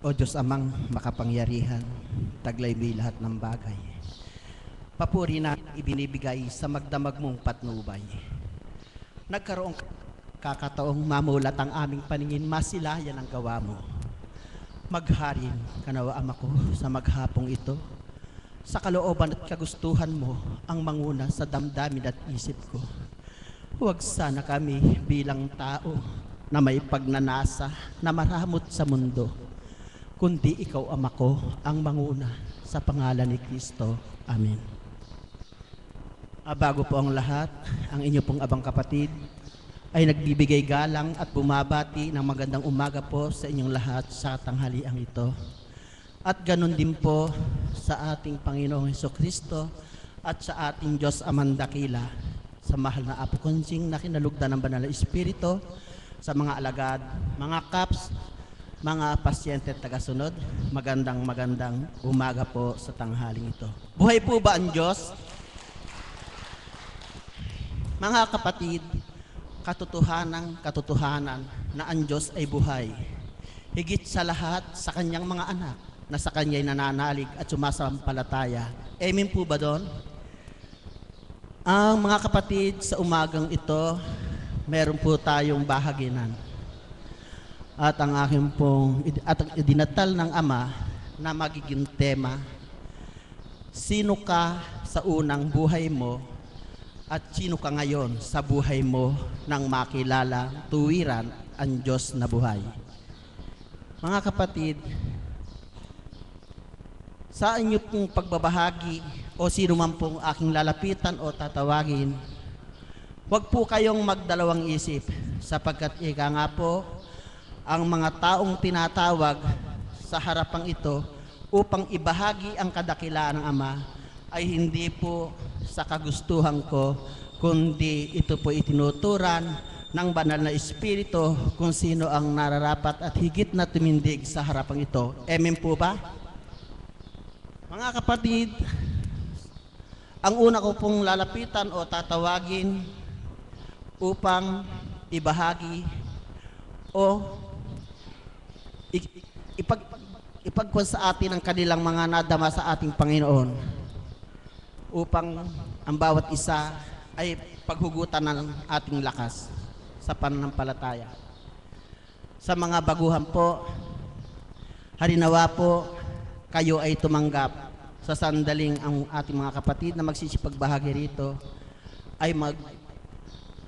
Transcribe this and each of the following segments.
O Diyos amang makapangyarihan, taglay mo lahat ng bagay. Papuri na ibinibigay sa magdamag mong patnubay. Nagkaroong kakataong mamulat ang aming paningin, masilayan ang gawa mo. Magharin kanawa ama ko sa maghapong ito. Sa kalooban at kagustuhan mo ang manguna sa damdamin at isip ko. Huwag sana kami bilang tao na may pagnanasa na maramot sa mundo, kundi ikaw ama ko ang manguna sa pangalan ni Kristo. Amen. Bago po ang lahat, ang inyo pong abang kapatid ay nagbibigay galang at bumabati ng magandang umaga po sa inyong lahat sa tanghaliang ito. At ganun din po sa ating Panginoong Hesukristo at sa ating Diyos Amang Dakila, sa mahal na Apo Konsing na kinalugdan ng Banal na Espiritu, sa mga alagad, mga kaps, mga pasyente at tagasunod, magandang umaga po sa tanghaling ito. Buhay po ba ang Diyos? Mga kapatid, katotohanan na ang Diyos ay buhay. Higit sa lahat sa kanyang mga anak na sa kanya'y nananalig at sumasampalataya. Amen po ba doon? Ang mga kapatid, sa umagang ito, meron po tayong bahaginan. At ang aking pong idinatal ng Ama na magiging tema, sino ka sa unang buhay mo at sino ka ngayon sa buhay mo nang makilala tuwiran ang Diyos na buhay. Mga kapatid, sa inyo pong pagbabahagi o sino man pong aking lalapitan o tatawagin, huwag po kayong magdalawang isip sapagkat ika nga po, ang mga taong tinatawag sa harapang ito upang ibahagi ang kadakilaan ng Ama ay hindi po sa kagustuhan ko, kundi ito po itinuturan ng Banal na Espiritu kung sino ang nararapat at higit na tumindig sa harapang ito. Amen po ba? Mga kapatid, ang una ko pong lalapitan o tatawagin upang ibahagi o ipagkuhan sa atin ang kanilang mga nadama sa ating Panginoon upang ang bawat isa ay paghugutan ng ating lakas sa pananampalataya. Sa mga baguhan po, harinawa po, kayo ay tumanggap sa sandaling ang ating mga kapatid na magsisipagbahagi rito ay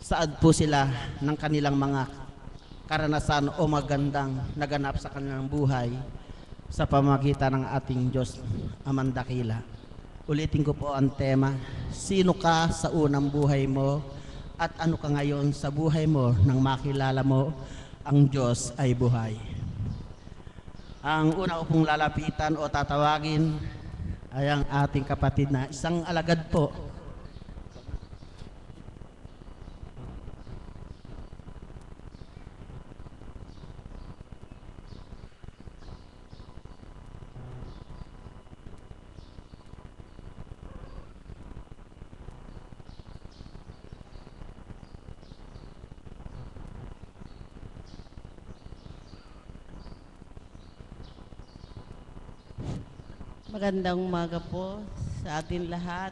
saad po sila ng kanilang mga karanasan o magandang naganap sa kanilang buhay sa pamamagitan ng ating Diyos Amang Dakila. Ulitin ko po ang tema, sino ka sa unang buhay mo at ano ka ngayon sa buhay mo nang makilala mo ang Diyos ay buhay. Ang una ko pong lalapitan o tatawagin ay ang ating kapatid na isang alagad po. Magandang umaga po sa ating lahat,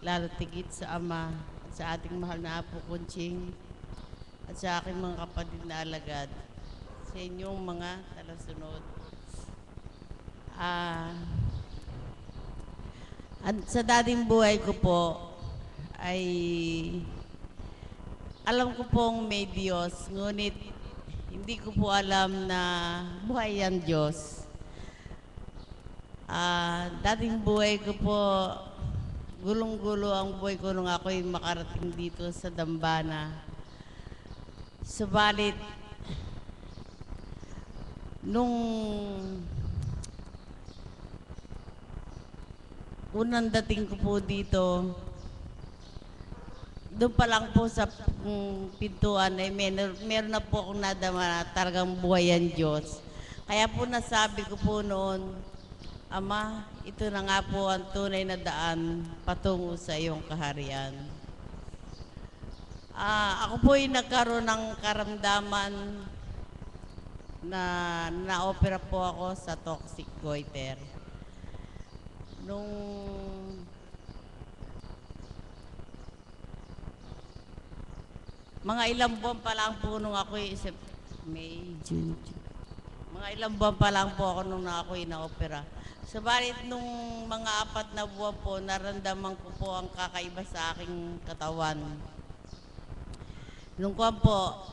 lalo tigit sa Ama, sa ating mahal na Apo Konsing, at sa aking mga kapatid na alagad, sa inyong mga talasunod. At sa dating buhay ko po, ay alam ko pong may Diyos, ngunit hindi ko po alam na buhay ang Diyos. Dating buhay ko po, gulong-gulo ang buhay ko nung ako'y makarating dito sa Dambana. Subalit, nung unang dating ko po dito, doon pa lang po sa pintuan ay meron na po akong nadama na talagang buhay ang Diyos. Kaya po nasabi ko po noon, Ama, ito na nga po ang tunay na daan patungo sa iyong kaharian. Ako po ay nagkaroon ng karamdaman na-opera po ako sa toxic goiter. Nung mga ilang buwan pa lang po nung ako May, June. Mga ilang buwan pa lang po ako nung ako ina-opera. Subalit nung mga 4 na buwan po, naramdaman ko po ang kakaiba sa aking katawan. Nung kuwan po,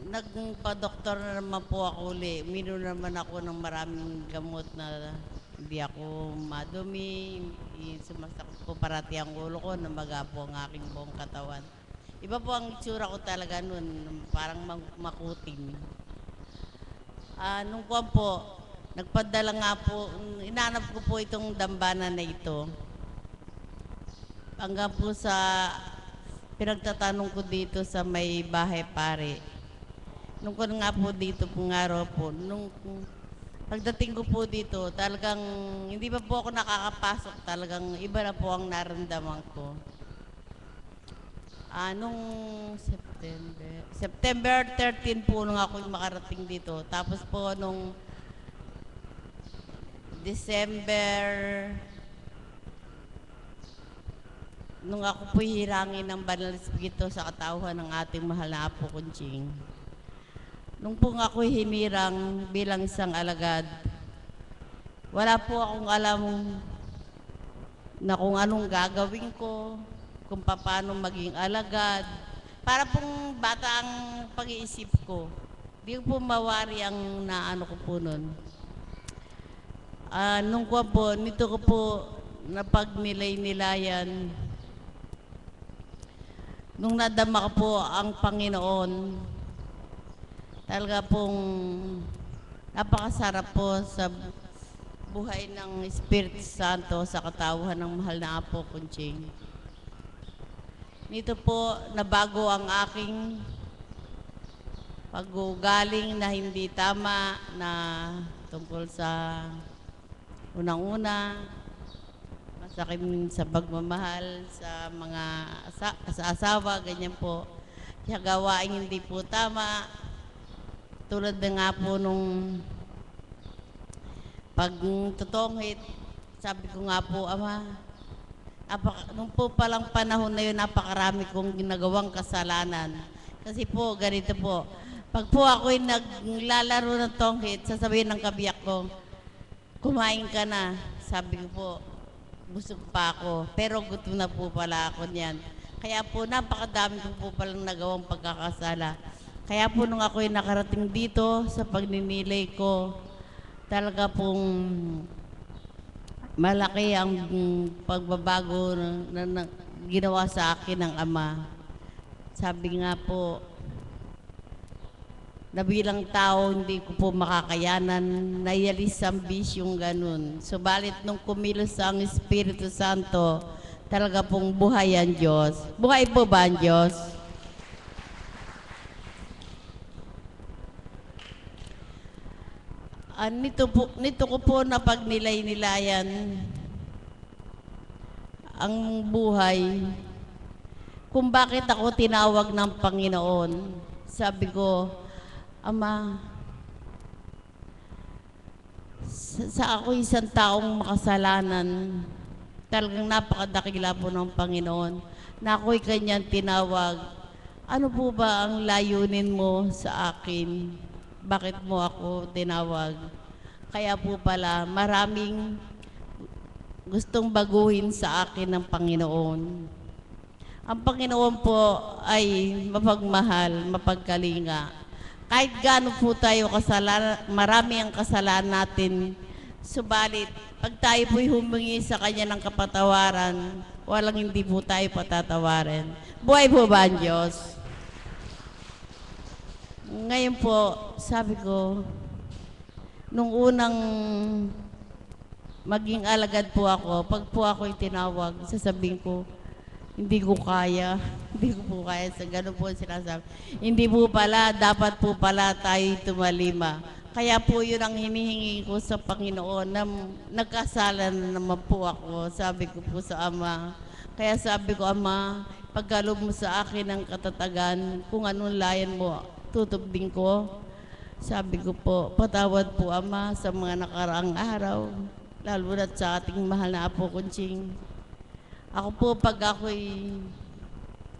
nagpa-doktor na naman po ako uli. Uminom naman ako ng maraming gamot na hindi ako madumi. Sumasakit po parati ang ulo ko, namaga po ang aking buong katawan. Iba po ang itsura ko talaga nun, parang makutim. Nung kuwan po, nagpadala nga po, inanap ko po itong dambana na ito. Hanggang po sa pinagtatanong ko dito sa may bahay pare. Nung ko nga po dito pong araw po, nung pagdating ko po dito, talagang hindi pa po ako nakakapasok, talagang iba na po ang naramdaman ko. Nung September 13 po nung ako makarating dito. Tapos po nung December, nung ako po hirangin ng Banal Espiritu sa katauhan ng ating mahal na Apo Kunching. Nung po ako hinirang bilang isang alagad, wala po akong alam na kung anong gagawin ko, kung paano maging alagad. Para pong bata ang pag-iisip ko. Di ko po mawari ang naano ko po nun. Nung ko po, nito ko po napagnilay-nilayan. Nung nadama ko po ang Panginoon, talaga pong napakasarap po sa buhay ng Espiritu Santo sa katauhan ng mahal na Apo Kunching. Nito po, nabago ang aking pag-ugaling na hindi tama na tungkol sa unang-una, masakit sa pagmamahal sa mga sa asawa, ganyan po. Kaya gawain hindi po tama. Tulad na nga po nung pagtutunghit, sabi ko nga po, Ama, nung po palang panahon na yun, napakarami kong ginagawang kasalanan. Kasi po, ganito po, pag po ako'y naglalaro ng tonghit, sasabihin ng kabiyak ko, kumain ka na. Sabi ko po, busog pa ako. Pero gutom na po pala ako niyan. Kaya po, napakadami ko po palang nagawang pagkakasala. Kaya po, nung ako'y nakarating dito sa pagninilay ko, talaga pong malaki ang pagbabago na ginawa sa akin ng Ama. Sabi nga po, na bilang tao, hindi ko po makakayanan, nayalis ang bisyong ganun. Subalit nung kumilos ang Espiritu Santo, talaga pong buhay ang Diyos. Buhay po ba ang Diyos? Nito ko po na pagnilay-nilayan ang buhay, kung bakit ako tinawag ng Panginoon. Sabi ko, Ama, sa ako isang taong makasalanan, talagang napakadakila po ng Panginoon, na ako'y kanyang tinawag. Ano po ba ang layunin mo sa akin? Bakit mo ako tinawag? Kaya po pala, maraming gustong baguhin sa akin ng Panginoon. Ang Panginoon po ay mapagmahal, mapagkalinga. Kahit gaano po tayo marami ang kasalanan natin, subalit, pag tayo po'y humingi sa Kanya ng kapatawaran, walang hindi po tayo patatawarin. Buhay po ba ang Diyos? Ngayon po, sabi ko, nung unang maging alagad po ako, pag po ako'y tinawag, sasabihin ko, hindi ko kaya. Hindi ko po kaya. Sa gano'n po sinasabi. Hindi po pala, dapat po pala tayo tumalima. Kaya po yun ang hinihingi ko sa Panginoon na nagkasala na naman po ako. Sabi ko po sa Ama. Kaya sabi ko, Ama, pagkalob mo sa akin ng katatagan, kung anong layan mo, tutubding ko. Sabi ko po, patawad po Ama sa mga nakaraang araw, lalo na sa ating mahal na Apo Kunching. Ako po pag ako'y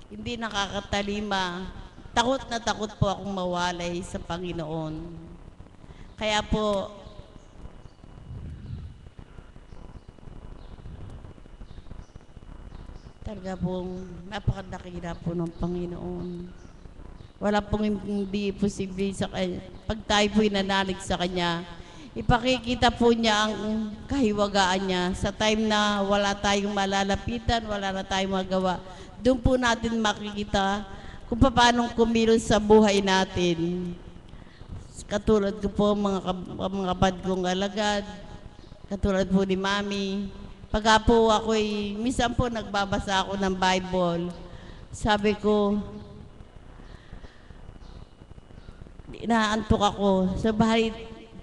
hindi nakakatalima, takot na takot po akong mawalay sa Panginoon. Kaya po, talaga pong napakadakila po ng Panginoon. Wala pong hindi posible sa kanya. Pag tayo po'y nanalig sa Kanya, ipakikita po niya ang kahiwagaan niya sa time na wala tayong malalapitan, wala na tayong magawa. Doon po natin makikita kung paano kumilos sa buhay natin. Katulad ko po mga kapatid kong alagad, katulad po ni Mami. Pagka po ako'y, minsan po nagbabasa ako ng Bible, sabi ko, inaantok ako. Sa bahay,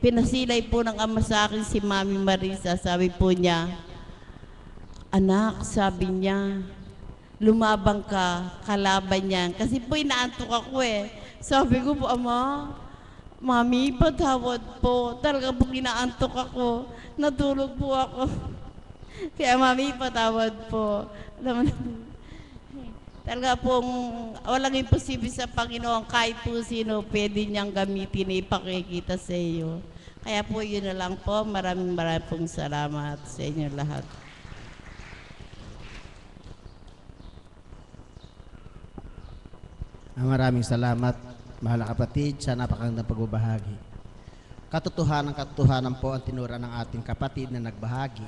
pinasilay po ng Ama sa akin si Mami Marisa. Sabi po niya, anak, sabi niya, lumabang ka, kalaban niyan. Kasi po inaantok ako eh. Sabi ko po, Ama, Mami, patawad po. Talaga po inaantok ako. Natulog po ako. Kaya Mami, patawad po. Alam mo, talaga pong walang imposible sa Panginoon. Kahit po sino pwede niyang gamitin na ipakikita sa iyo. Kaya po yun na lang po. Maraming pong salamat sa inyo lahat. Maraming salamat, mahal na kapatid, sa napakagandang pagbabahagi. Katotohanan po ang tinura ng ating kapatid na nagbahagi.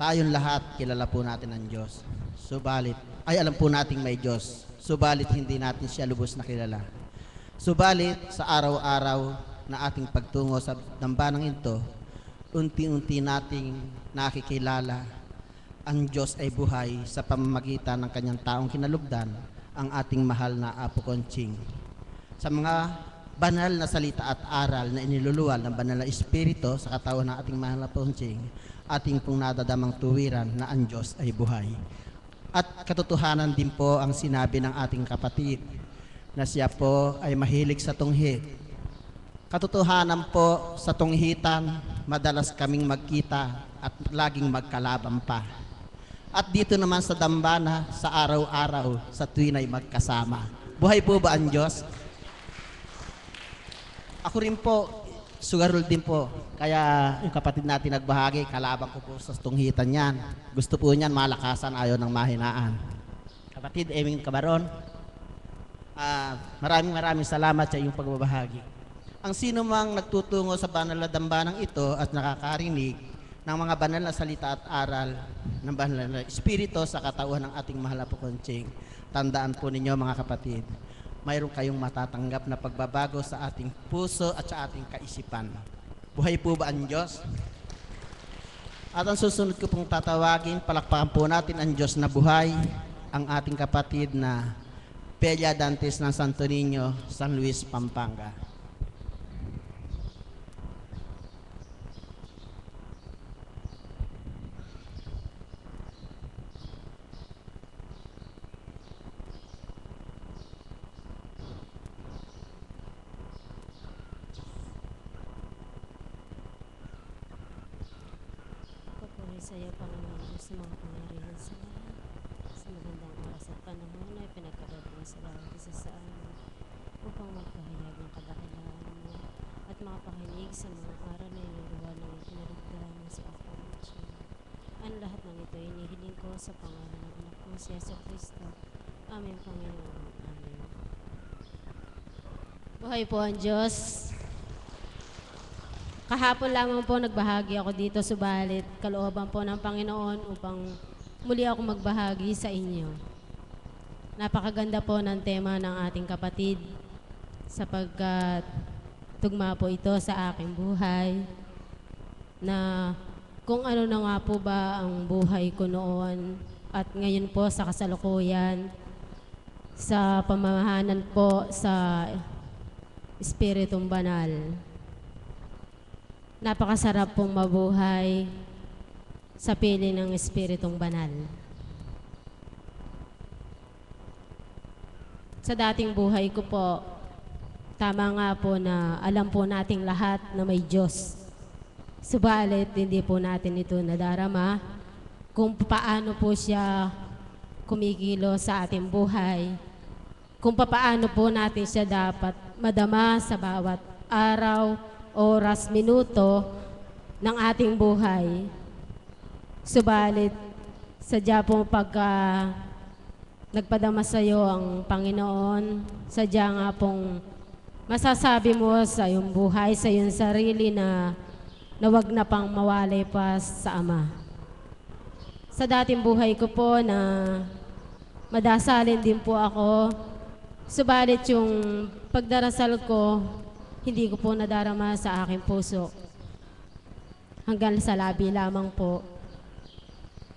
Tayong lahat, kilala po natin ang Diyos. Subalit, alam po nating may Diyos. Subalit, hindi natin siya lubos na kilala. Subalit, sa araw-araw na ating pagtungo sa dambanang ito, unti-unti nating nakikilala ang Diyos ay buhay sa pamamagitan ng kanyang taong kinalugdan, ang ating mahal na Apo Kunching. Sa mga banal na salita at aral na iniluluwal ng banal na Espiritu sa katawan ng ating mahal na Apo Kunching, ating pong nadadamang tuwiran na ang Diyos ay buhay. At katotohanan din po ang sinabi ng ating kapatid na siya po ay mahilig sa tunghit. Katotohanan po, sa tunghitan, madalas kaming magkita at laging magkalaban pa. At dito naman sa dambana, sa araw-araw, sa tuwin ay magkasama. Buhay po ba ang Diyos? Ako rin po, sugarol din po. Kaya yung kapatid natin nagbahagi, kalaban ko po sa tunghitan niyan. Gusto po niyan malakasan, ayaw ng mahinaan. Kapatid Eming Cabaron, maraming salamat sa iyong pagbabahagi. Ang sino mang nagtutungo sa banal na dambanang ito at nakakarinig ng mga banal na salita at aral ng banal na Espiritu sa katawan ng ating mahal na Apo Kunching, tandaan po ninyo mga kapatid, mayroon kayong matatanggap na pagbabago sa ating puso at sa ating kaisipan. Buhay po ba ang Diyos? At ang susunod ko pong tatawagin, palakpakan po natin ang Diyos na buhay, ang ating kapatid na Pelia Dantes ng Santo Niño, San Luis, Pampanga. Sa iyo, Panginoon Diyos, sa mga pangyarihan sa lahat, sa magandang oras at panahon na pinagkaloob mo sa bawat isa sa amin, upang magpahayag ng kadakilaan mo at makapakinig sa mga aral na inuluwa ng itinalugdan mo sa Apo Kunching. Ang lahat ng ito inihiling ko sa pangalan ng anak mo si Yesu Cristo. Amen, Panginoon. Amen. Buhay po ang Diyos. Kahapon lamang po nagbahagi ako dito, subalit kalooban po ng Panginoon upang muli ako magbahagi sa inyo. Napakaganda po ng tema ng ating kapatid sapagkat tugma po ito sa aking buhay na kung ano na nga po ba ang buhay ko noon at ngayon po sa kasalukuyan sa pamamahanan po sa Espiritong Banal. Napakasarap pong mabuhay sa piling ng Espiritong Banal. Sa dating buhay ko po, Tama nga po na alam po nating lahat na may Diyos. Subalit, hindi po natin ito nadarama kung paano po siya kumikilo sa ating buhay, kung paano po natin siya dapat madama sa bawat araw, oras, minuto ng ating buhay. Subalit, sadya po pagka nagpadama sa iyo ang Panginoon, sadya nga pong masasabi mo sa iyong buhay, sa iyong sarili na wag na pang mawalay pa sa Ama. Sa dating buhay ko po na madasalin din po ako, subalit yung pagdarasal ko, hindi ko po nadarama sa aking puso. Hanggang sa labi lamang po.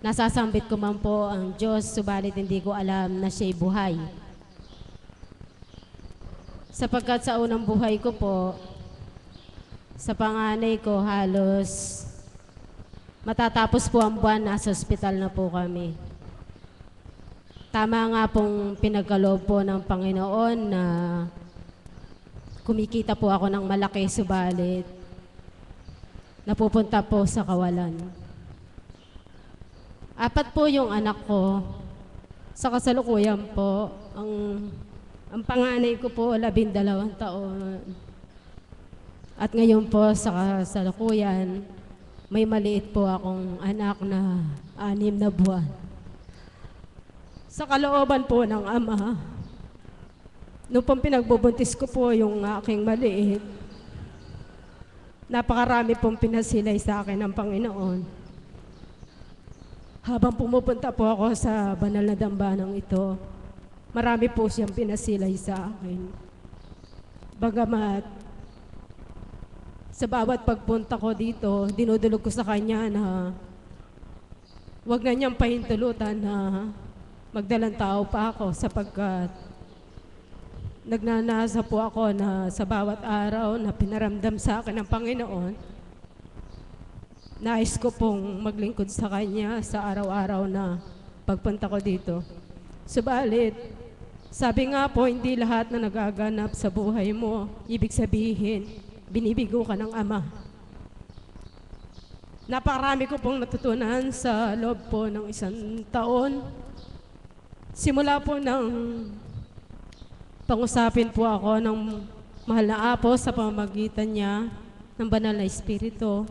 Nasasambit ko man po ang Diyos, subalit hindi ko alam na siya'y buhay. Sapagkat sa unang buhay ko po, sa panganay ko halos matatapos po ang buwan, nasa ospital na po kami. Tama nga pong pinagkaloob po ng Panginoon na kumikita po ako ng malaki, subalit napupunta po sa kawalan. 4 po yung anak ko. Sa kasalukuyan po, ang panganay ko po 12 taon. At ngayon po sa kasalukuyan, may maliit po akong anak na 6 na buwan. Sa kalooban po ng Ama, noong pong pinagbubuntis ko po yung aking maliit, napakarami pong pinasilay sa akin ng Panginoon. Habang pumupunta po ako sa banal na dambanang ito, marami po siyang pinasilay sa akin. Bagamat sa bawat pagpunta ko dito, dinudulog ko sa kanya na wag na niyang pahintulutan na magdalang tao pa ako sapagkat nagnanasa po ako na sa bawat araw na pinaramdam sa akin ng Panginoon, nais ko pong maglingkod sa Kanya sa araw-araw na pagpunta ko dito. Subalit, sabi nga po, hindi lahat na nagaganap sa buhay mo, ibig sabihin, binibigo ka ng Ama. Napakarami ko pong natutunan sa loob po ng 1 taon. Simula po ng pangusapin po ako ng mahal na Apo sa pamamagitan niya ng banal na Espiritu.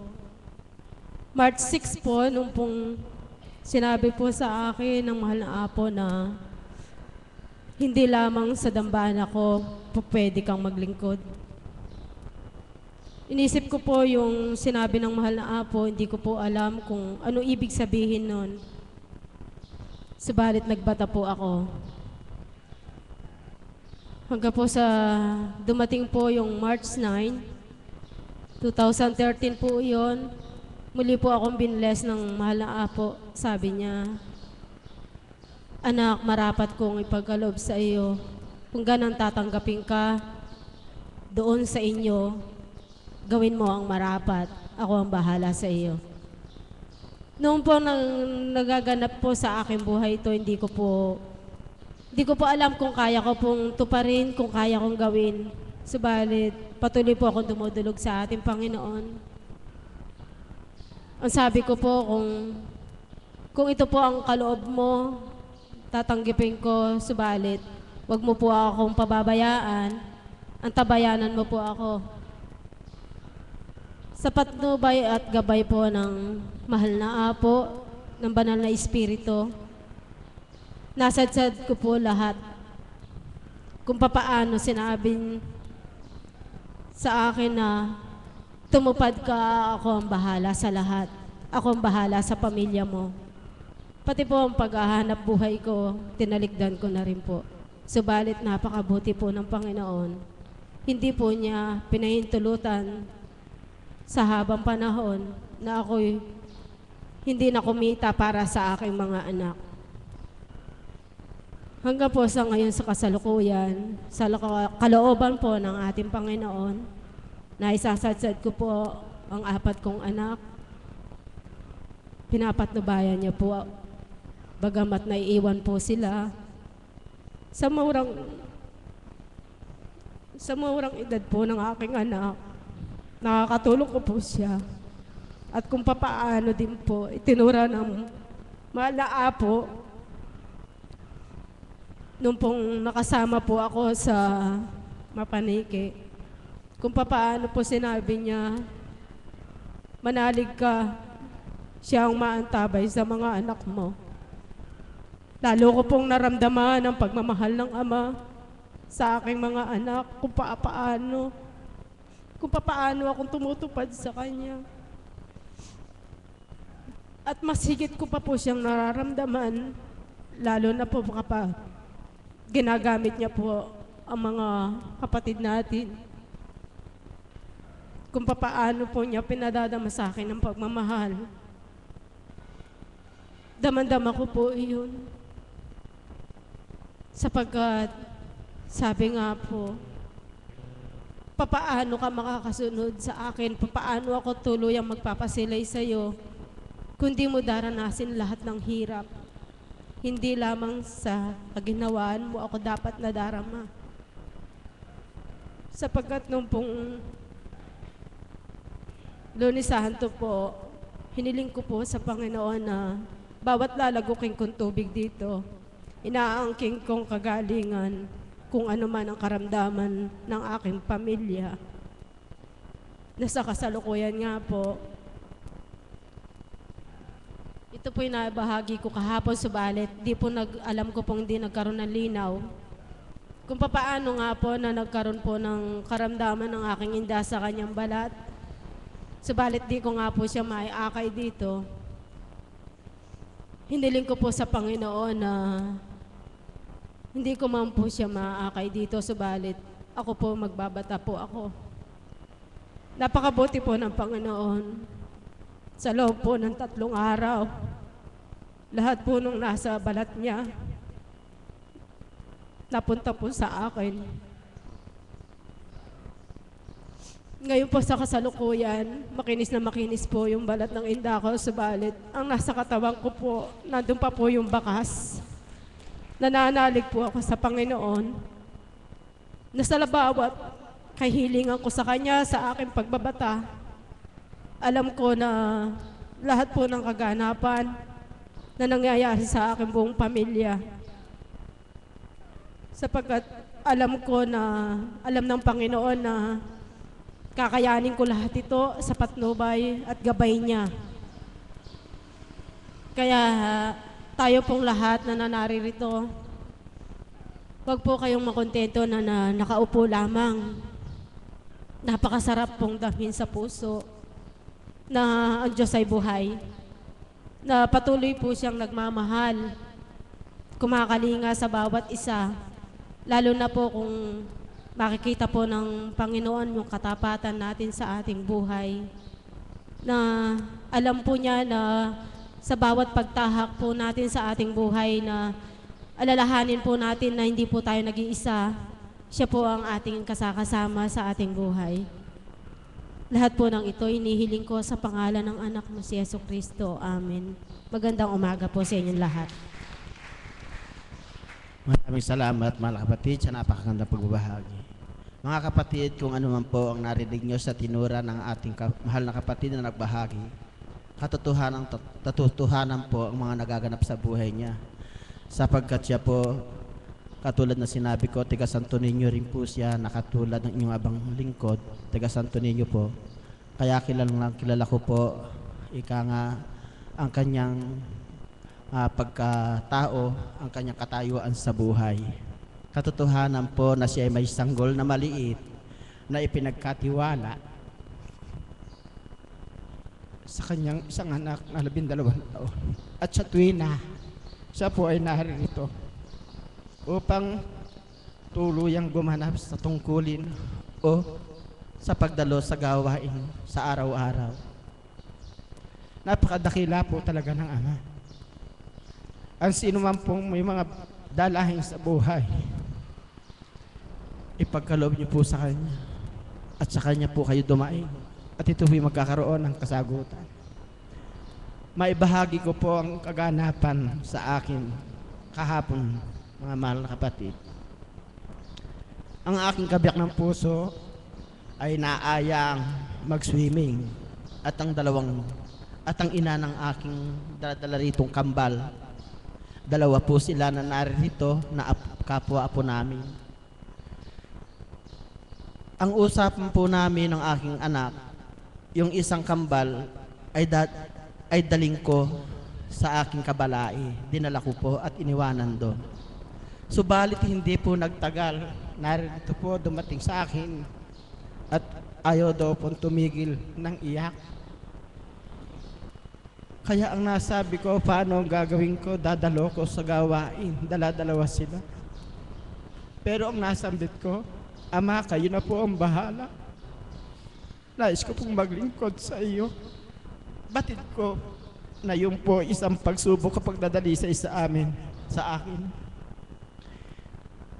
March 6 po, nung pong sinabi po sa akin ng mahal na Apo na hindi lamang sa dambana ko pwede kang maglingkod. Inisip ko po yung sinabi ng mahal na Apo, hindi ko po alam kung ano ibig sabihin nun. Subalit nagbata po ako. Hanggang po sa dumating po yung March 9, 2013 po yun. Muli po akong binless ng mahal na Apo. Sabi niya, anak, marapat kong ipagkaloob sa iyo. Kung ganang tatanggapin ka doon sa inyo, gawin mo ang marapat. Ako ang bahala sa iyo. Noong po nagaganap po sa aking buhay ito, hindi ko po alam kung kaya ko pong tuparin, kung kaya kong gawin. Subalit, patuloy po akong dumudulog sa ating Panginoon. Ang sabi ko po, kung ito po ang kaloob mo, tatanggipin ko, subalit, wag mo po akong pababayaan, antabayanan mo po ako. Sa patnubay at gabay po ng mahal na Apo, ng banal na Espiritu, nasadsad ko po lahat kung papaano sinabing sa akin na tumupad ka, ako ang bahala sa lahat. Ako ang bahala sa pamilya mo. Pati po ang paghahanap buhay ko, tinalikdan ko na rin po. Subalit napakabuti po ng Panginoon. Hindi po niya pinahintulutan sa habang panahon na ako'y hindi na kumita para sa aking mga anak. Hanggang po sa ngayon sa kasalukuyan, sa kalooban po ng ating Panginoon, na isasadsad ko po ang 4 kong anak. Pinapatnubayan niya po, bagamat naiiwan po sila. Sa murang edad po ng aking anak, nakakatulong ko po siya. At kung papaano din po, itinura ng mahal na apo, nung pong nakasama po ako sa Mapaniki, kung papaano po sinabi niya, manalig ka, siya ang maantabay sa mga anak mo. Lalo ko pong naramdaman ang pagmamahal ng Ama sa aking mga anak, kung papaano akong tumutupad sa Kanya. At mas higit ko pa po siyang nararamdaman, lalo na po kapag ginagamit niya po ang mga kapatid natin. Kung papaano po niya pinadadama sa akin ng pagmamahal. Damandama ko po iyon. Sapagkat, sabi nga po, papaano ka makakasunod sa akin? Papaano ako tuluyang magpapasilay sa iyo kung di mo daranasin lahat ng hirap? Hindi lamang sa kaginawaan mo ako dapat nadarama. Sapagkat nung pong Lunes Santo po, hiniling ko po sa Panginoon na bawat lalaguking kong tubig dito, inaangking kong kagalingan kung ano man ang karamdaman ng aking pamilya. Nasa kasalukuyan nga po, ito po yung nabahagi ko kahapon, subalit di po alam ko pong di nagkaroon ng linaw. Kung papaano nga po na nagkaroon po ng karamdaman ng aking inda sa kanyang balat, subalit di ko nga po siya maiakay dito. Hiniling ko po sa Panginoon na hindi ko man po siya maaakay dito, subalit ako po magbabata po ako. Napakabuti po ng Panginoon. Sa loob po ng 3 araw, lahat po nung nasa balat niya, napunta po sa akin. Ngayon po sa kasalukuyan, makinis na makinis po yung balat ng inda ko, subalit ang nasa katawan ko po, nandun pa po yung bakas. Nananalig po ako sa Panginoon na sa bawat kahilingan ko sa Kanya sa aking pagbabata, alam ko na lahat po ng kaganapan na nangyayari sa aking buong pamilya. Sapagkat alam ng Panginoon na kakayanin ko lahat ito sa patnubay at gabay niya. Kaya tayo pong lahat na naririto, huwag po kayong makontento na nakaupo lamang. Napakasarap pong damhin sa puso na ang Diyos ay buhay, na patuloy po siyang nagmamahal, kumakalinga sa bawat isa, lalo na po kung makikita po ng Panginoon yung katapatan natin sa ating buhay, na alam po niya na sa bawat pagtahak po natin sa ating buhay na alalahanin po natin na hindi po tayo nag-iisa, siya po ang ating kasakasama sa ating buhay. Lahat po ng ito inihiling ko sa pangalan ng anak mo si Jesucristo. Amen. Magandang umaga po sa inyong lahat. Maraming salamat mga kapatid sa napakagandang pagbabahagi. Mga kapatid, kung ano man po ang narinig nyo sa tinura ng ating mahal na kapatid na nagbahagi, katotohanan po ang mga nagaganap sa buhay niya. Sapagkat siya po, katulad na sinabi ko, taga Santo Niño rin po siya, nakatulad ng inyong abang lingkod, taga Santo Niño po. Kaya kilala ko po, ika nga, ang kanyang pagkatao, ang kanyang katayuan sa buhay. Katotohanan po na siya ay may sanggol na maliit na ipinagkatiwala sa kanyang isang anak na 12 taon. At sa tuwina, siya po ay naririto upang tuluyang gumanap sa tungkulin o sa pagdalo sa gawain sa araw-araw. Napakadakila po talaga ng Ama. Ang sino man pong may mga dalahin sa buhay, ipagkaloob niyo po sa Kanya at sa Kanya po kayo dumaing at ito po'y magkakaroon ng kasagutan. Maibahagi ko po ang kaganapan sa akin kahapon, mga mahal na kapatid. Ang aking kabiyak ng puso ay naayang mag-swimming at ang ina ng aking daladala ritong kambal. Dalawa po sila na naririto na kapwa-apo namin. Ang usapan po namin ng aking anak, yung isang kambal ay daling ko sa aking kabalai. Dinala ko po at iniwanan doon. Subalit hindi po nagtagal. Narito po dumating sa akin at ayaw daw pong tumigil ng iyak. Kaya ang nasabi ko, paano gagawin ko? Dadalo ko sa gawain. Dala-dalawa sila. Pero ang nasambit ko, Ama, kayo na po ang bahala. Nais ko pong maglingkod sa iyo. Batid ko na yun po isang pagsubok kapag dadali sa akin.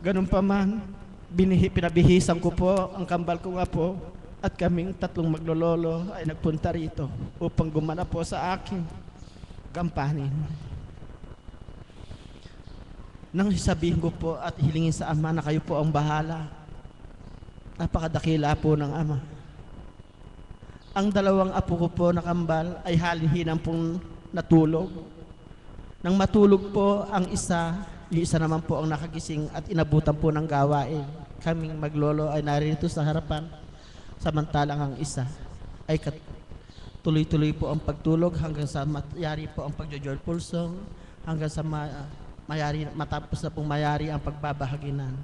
Ganun pa man, pinabihisan ko po ang kambal ko nga po at kaming tatlong maglololo ay nagpunta rito upang gumana po sa aking gampanin. Nang sabihin ko po at hilingin sa Ama na kayo po ang bahala, napakadakila po ng Ama. Ang dalawang apo ko po na kambal ay halin-hinang pong natulog. Nang matulog po ang isa, yung isa naman po ang nakagising at inabutan po ng gawain. Kaming maglolo ay narito sa harapan, samantalang ang isa ay tuloy-tuloy po ang pagtulog hanggang sa mayari po ang pagjo-joyful song, hanggang sa matapos na pong mayari ang pagbabahaginan.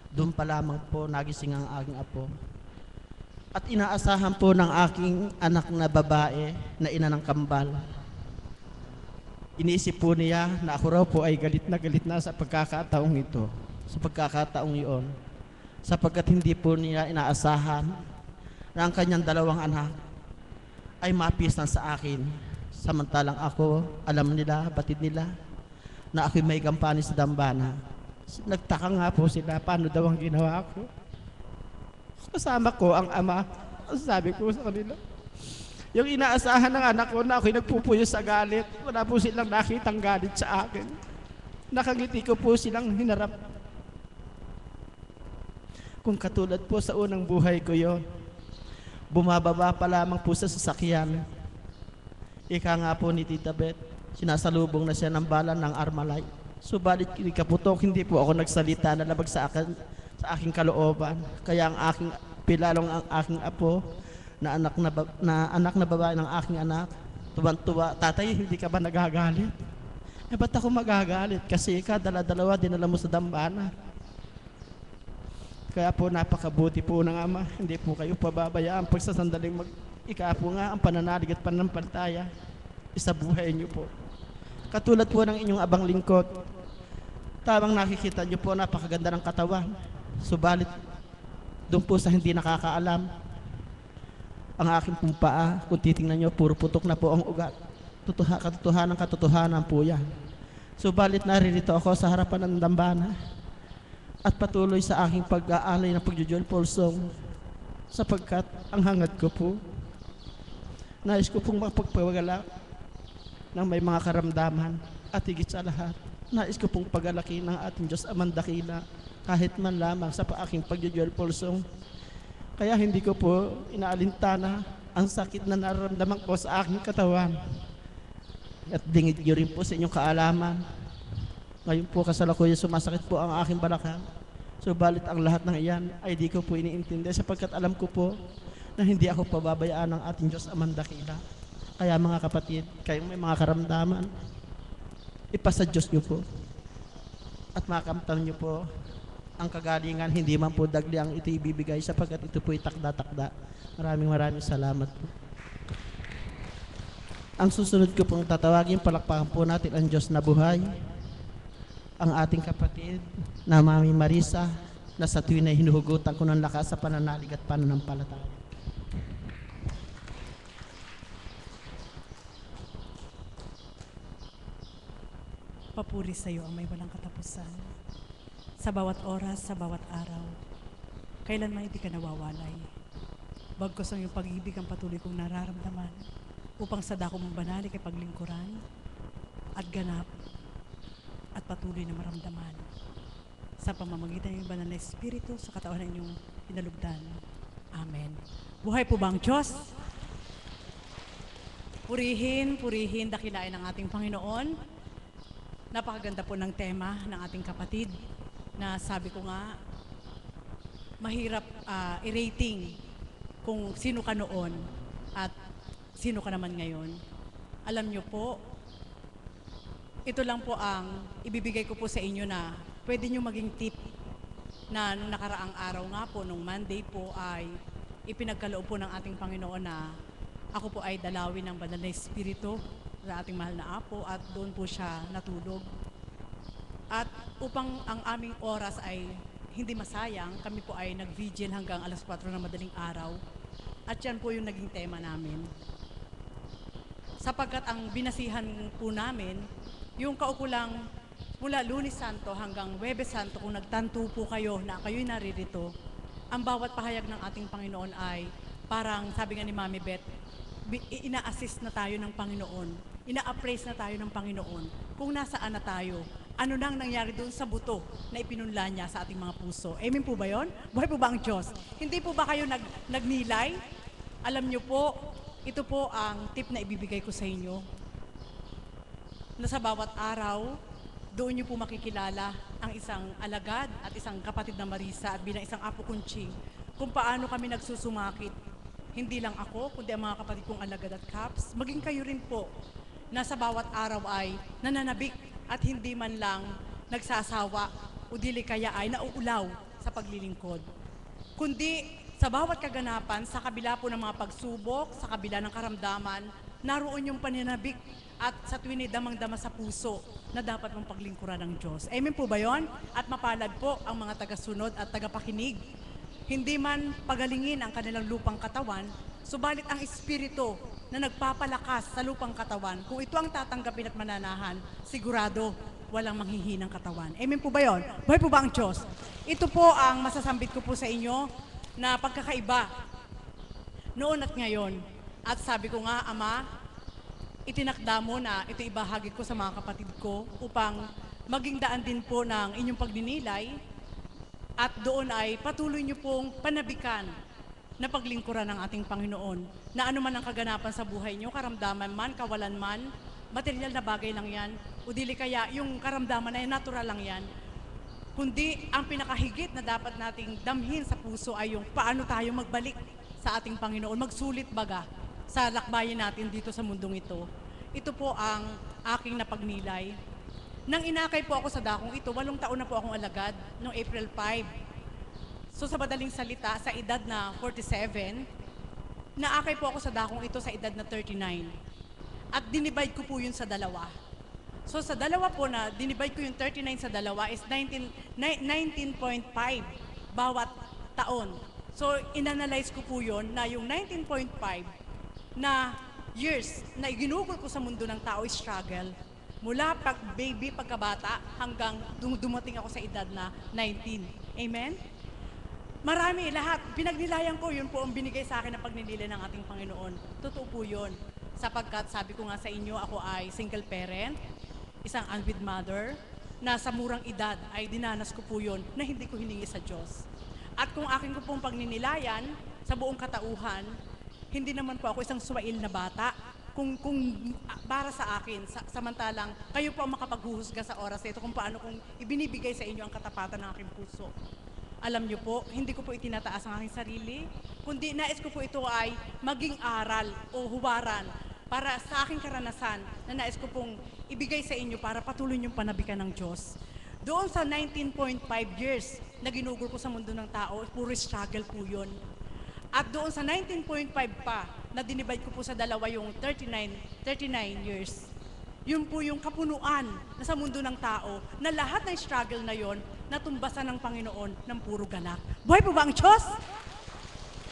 Doon pa lamang po nagising ang aking apo. At inaasahan po ng aking anak na babae na ina ng kambal. Iniisip po niya na ako raw po ay galit na sa pagkakataong ito, sa pagkakataong iyon, sapagkat hindi po niya inaasahan na ang kanyang dalawang anak ay mapistan sa akin. Samantalang ako, alam nila, batid nila, na ako'y may gampanin sa dambana. Nagtaka nga po sila, paano daw ang ginawa ko? Kasama ko ang Ama, sabi ko sa kanila, yung inaasahan ng anak ko na ako'y nagpupuyo sa galit, wala po silang nakitang galit sa akin. Nakangiti ko po silang hinarap. Kung katulad po sa unang buhay ko yon, bumababa pa lamang po sa sasakyan. Ika nga po ni Tita Beth, sinasalubong na siya ng bala ng Armalite. Subalit kaputok, hindi po ako nagsalita na labag sa aking kalooban. Kaya ang aking pilalong ang aking apo na anak na babae ng aking anak, tuwan-tuwa, tatay, hindi ka ba nagagalit? Ba't ako magagalit? Kasi dala-dalawa dinala mo sa dambana. Kaya po napakabuti po ng Ama, hindi po kayo pababayaan pagsasandaling ika-apo nga ang pananalig at pananampalataya isa buhay niyo po. Katulad po ng inyong abang lingkod, tamang nakikita niyo po napakaganda ng katawan. Subalit, doon po sa hindi nakakaalam, ang aking pong paa, kung titingnan niyo, puro putok na po ang ugat. Katotohanan po yan. Subalit naririto ako sa harapan ng dambana at patuloy sa aking pag-aalay ng pagjo-joyful song sapagkat ang hangad ko po, nais ko pong mapagpagalak ng may mga karamdaman at higit sa lahat, nais ko pong pagalaki ng ating Diyos Amang Dakila kahit man lamang sa aking pagjo-joyful song. Kaya hindi ko po inaalintana ang sakit na nararamdaman ko sa aking katawan. At dingid nyo rin po sa inyong kaalaman. Ngayon po kasalukuyan sumasakit po ang aking balakang. Subalit ang lahat ng iyan ay di ko po iniintindi sapagkat alam ko po na hindi ako pababayaan ng ating Diyos Amang Dakila. Kaya mga kapatid, kayong may mga karamdaman, ipasa Diyos nyo po. At makamtan nyo po ang kagalingan, hindi man po dagli ang ito ibibigay sapagkat ito po takda-takda. Maraming salamat po. Ang susunod ko pong tatawagin, palakpakan po natin ang Diyos na buhay, ang ating kapatid na Mami Marisa, na sa tuwin ay hinuhugutan ko ng lakas sa pananalig at pananampalataya. Papuri sa iyo ang may walang katapusan. Sa bawat oras, sa bawat araw, kailanman hindi ka nawawalay. Bagkos ang iyong pag-ibig ang patuloy kong nararamdaman upang sa dako mong banali kay paglingkuran at ganap at patuloy na maramdaman. sa pamamagitan ng banal na Espiritu sa katawan ng inyong pinalugdan. Amen. Buhay po ba ang Diyos? Purihin, purihin, dakilain ang ating Panginoon. Napakaganda po ng tema ng ating kapatid na sabi ko nga, mahirap i-rating kung sino ka noon at sino ka naman ngayon. Alam nyo po, ito lang po ang ibibigay ko po sa inyo na pwede nyo maging tip na nung nakaraang araw nga po, nung Monday po ay ipinagkaloob po ng ating Panginoon na ako po ay dalawin ng banal na Espiritu sa ating mahal na Apo at doon po siya natulog. At upang ang aming oras ay hindi masayang, kami po ay nag-vigil hanggang alas 4 ng madaling araw. At yan po yung naging tema namin. Sapagkat ang binasihan po namin, yung kaukulang mula Lunes Santo hanggang Huwebes Santo, kung nagtanto po kayo na kayo'y naririto, ang bawat pahayag ng ating Panginoon ay parang, sabi nga ni Mami Beth, ina-assist na tayo ng Panginoon, ina-appraise na tayo ng Panginoon kung nasaan na tayo, ano nang nangyari doon sa buto na ipinunla niya sa ating mga puso. Amen po ba yun? Buhay po ba ang Diyos? Hindi po ba kayo nagnilay? Alam niyo po, ito po ang tip na ibibigay ko sa inyo, na sa bawat araw, doon niyo po makikilala ang isang alagad at isang kapatid na Marisa at bilang isang Apo Kunching, kung paano kami nagsusumakit. Hindi lang ako, kundi ang mga kapatid kong alagad at Caps, maging kayo rin po, na sa bawat araw ay nananabik at hindi man lang nagsasawa o dili kaya ay nauulaw sa paglilingkod. Kundi sa bawat kaganapan, sa kabila po ng mga pagsubok, sa kabila ng karamdaman, naroon yung paninabik at sa tuwin damang-dama sa puso na dapat mong paglingkuran ng Diyos. Amen po ba yon? At mapalad po ang mga tagasunod at tagapakinig. Hindi man pagalingin ang kanilang lupang katawan, subalit ang Espiritu na nagpapalakas sa lupang katawan, kung ito ang tatanggapin at mananahan, sigurado walang manghihinang katawan. Amen po ba yon? Buhay po ba ang Diyos? Ito po ang masasambit ko po sa inyo na pagkakaiba noon at ngayon. At sabi ko nga, Ama, itinakda mo na ito ibahagi ko sa mga kapatid ko upang maging daan din po ng inyong pagninilay at doon ay patuloy niyo pong panabikan na paglingkuran ng ating Panginoon na ano man ang kaganapan sa buhay niyo, karamdaman man, kawalan man, material na bagay lang yan, o dili kaya yung karamdaman ay natural lang yan, kundi ang pinakahigit na dapat nating damhin sa puso ay yung paano tayo magbalik sa ating Panginoon, magsulit baga sa lakbayin natin dito sa mundong ito. Ito po ang aking napagnilay. Nang inakay po ako sa dakong ito, 8 taon na po akong alagad, noong April 5. So sa madaling salita, sa edad na 47, naakay po ako sa dakong ito sa edad na 39. At dinivide ko po yun sa dalawa. So sa dalawa po na, dinivide ko yung 39 sa dalawa is 19.5 bawat taon. So inanalyze ko po yun na yung 19.5 na years na ginugol ko sa mundo ng tao is struggle. Mula pagkabata hanggang dumating ako sa edad na 19. Amen? Marami, lahat. Pinagnilayan ko, yun po ang binigay sa akin na pagninilay ng ating Panginoon. Totoo po yun. Sapagkat sabi ko nga sa inyo, ako ay single parent, isang unwed mother, na sa murang edad ay dinanas ko po yun na hindi ko hiningi sa Diyos. At kung akin ko pong pagninilayan sa buong katauhan, hindi naman po ako isang suwail na bata. Kung para sa akin, samantalang kayo po ang makapaghuhusga sa oras na ito kung paano kung ibinibigay sa inyo ang katapatan ng aking puso. Alam niyo po, hindi ko po itinataas ang aking sarili, kundi nais ko po ito ay maging aral o huwaran para sa aking karanasan na nais ko pong ibigay sa inyo para patuloy niyong panabikan ng Diyos. Doon sa 19.5 years na ginugol ko sa mundo ng tao, puro struggle po yun. At doon sa 19.5 pa, na dinivide ko po sa dalawa yung 39 years. Yun po yung kapunuan na sa mundo ng tao, na lahat ng struggle na yon natumbasan ng Panginoon ng puro galak. Buhay po ba ang Diyos?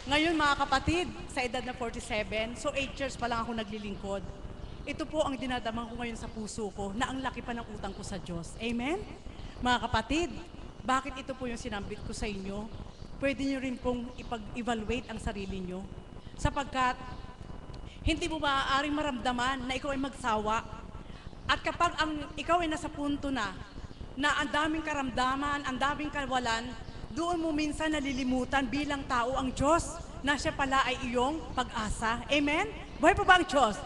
Ngayon mga kapatid, sa edad na 47, so 8 years pa lang ako naglilingkod. Ito po ang dinadamang ko ngayon sa puso ko, na ang laki pa ng utang ko sa Diyos. Amen? Mga kapatid, bakit ito po yung sinambit ko sa inyo? Pwede nyo rin pong ipag-evaluate ang sarili nyo. Sapagkat, hindi mo maaaring maramdaman na ikaw ay magsawa. At kapag ikaw ay nasa punto na na ang daming karamdaman, ang daming kawalan, doon mo minsan nalilimutan bilang tao ang Diyos na siya pala ay iyong pag-asa. Amen? Buhay po ba ang Diyos?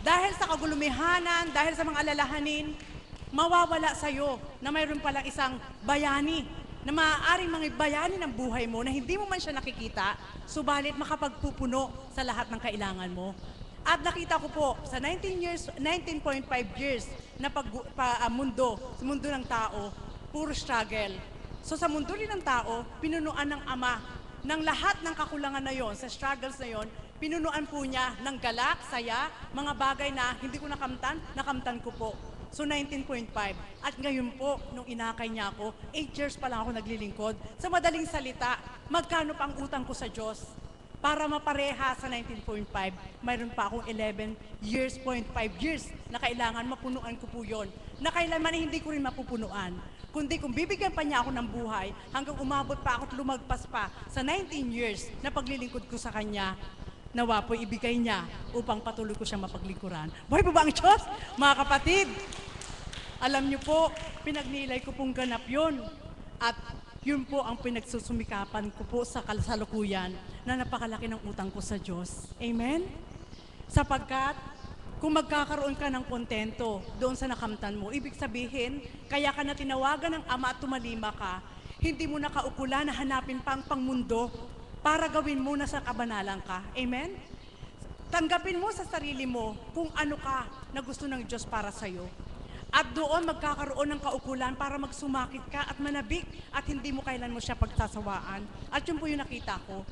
Dahil sa kagulumihanan, dahil sa mga alalahanin, mawawala sa'yo na mayroon palang isang bayani na maaaring mga bayani ng buhay mo na hindi mo man siya nakikita, subalit makapagpupuno sa lahat ng kailangan mo. At nakita ko po sa 19.5 years na mundo, sa mundo ng tao, puro struggle. So sa mundo rin ng tao, pinunuan ng Ama ng lahat ng kakulangan na yon, sa struggles na yon, pinunuan po niya ng galak, saya, mga bagay na hindi ko nakamtan ko po. So 19.5. At ngayon po, nung inakay niya ako, 8 years pa lang ako naglilingkod. Sa madaling salita, magkano pa ang utang ko sa Diyos? Para mapareha sa 19.5, mayroon pa akong 11 years, 0.5 years na kailangan mapunuan ko po yun. Na kailanman hindi ko rin mapupunuan. Kundi kung bibigyan pa niya ako ng buhay, hanggang umabot pa ako at lumagpas pa sa 19 years na paglilingkod ko sa Kanya, nawa po ibigay niya upang patuloy ko siyang mapaglingkuran. Buhay po ba ang Diyos? Mga kapatid, alam niyo po, pinagnilay ko pong ganap yun. At yun po ang pinagsusumikapan ko po sa kasalukuyan na napakalaki ng utang ko sa Diyos. Amen? Sapagkat kung magkakaroon ka ng kontento doon sa nakamtan mo, ibig sabihin, kaya ka na tinawagan ng Ama at tumalima ka, hindi mo nakaukulan na hanapin pa ang pangmundo para gawin mo na sa kabanalan ka. Amen? Tanggapin mo sa sarili mo kung ano ka na gusto ng Diyos para sa'yo. At doon magkakaroon ng kaukulan para magsumakit ka at manabik at hindi mo kailan mo siya pagsasawaan. At yun po yung nakita ko.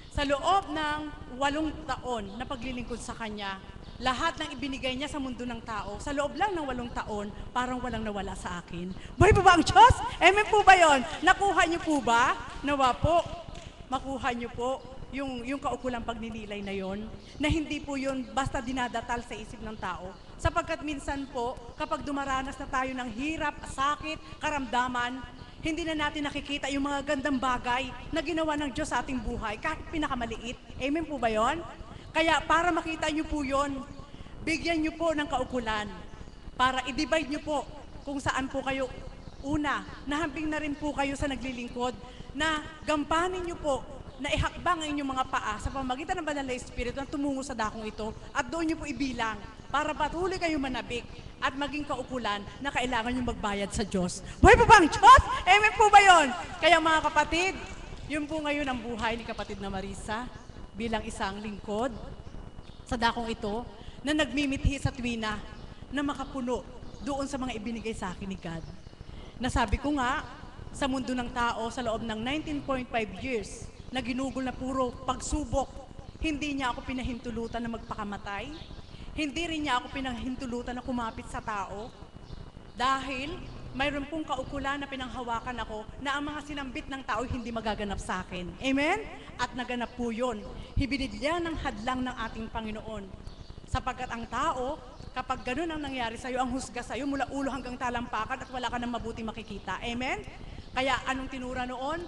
Sa loob ng 8 taon na paglilingkod sa Kanya, lahat ng ibinigay niya sa mundo ng tao, sa loob lang ng 8 taon, parang walang nawala sa akin. Buhay po ba ang Diyos? Amen po ba yun? Nakuha niyo po ba? Nawa po, makuha niyo po yung kaukulang pagninilay na yon, na hindi po yun basta dinadatal sa isip ng tao. Sapagkat minsan po, kapag dumaranas na tayo ng hirap, sakit, karamdaman, hindi na natin nakikita yung mga gandang bagay na ginawa ng Diyos sa ating buhay, kahit pinakamaliit. Amen po ba yon? Kaya para makita nyo po yon, bigyan nyo po ng kaukulan para i-divide nyo po kung saan po kayo una, nahambing na rin po kayo sa naglilingkod, na gampanin nyo po na ihakbang ang inyong mga paa sa pamamagitan ng Banal na Espiritu na tumungo sa dakong ito at doon nyo po ibilang para patuloy kayong manabik at maging kaukulan na kailangan nyo magbayad sa Diyos. Buhay po ba ang Diyos? Amen po ba yun? Kaya mga kapatid, yun po ngayon ang buhay ni kapatid na Marisa bilang isang lingkod sa dakong ito na nagmimithi sa tuwina na makapuno doon sa mga ibinigay sa akin ni God. Nasabi ko nga, sa mundo ng tao, sa loob ng 19.5 years, na ginugol na puro pagsubok, hindi niya ako pinahintulutan na magpakamatay, hindi rin niya ako pinahintulutan na kumapit sa tao, dahil mayroon pong kaukulan na pinanghawakan ako na ang mga sinambit ng tao hindi magaganap sa akin. Amen? At naganap po yun. Hibinidya ng hadlang ng ating Panginoon. Sapagkat ang tao, kapag ganun ang nangyari sa'yo, ang husga sa'yo mula ulo hanggang talampakan at wala ka ng mabuti makikita. Amen? Kaya anong tinura noon?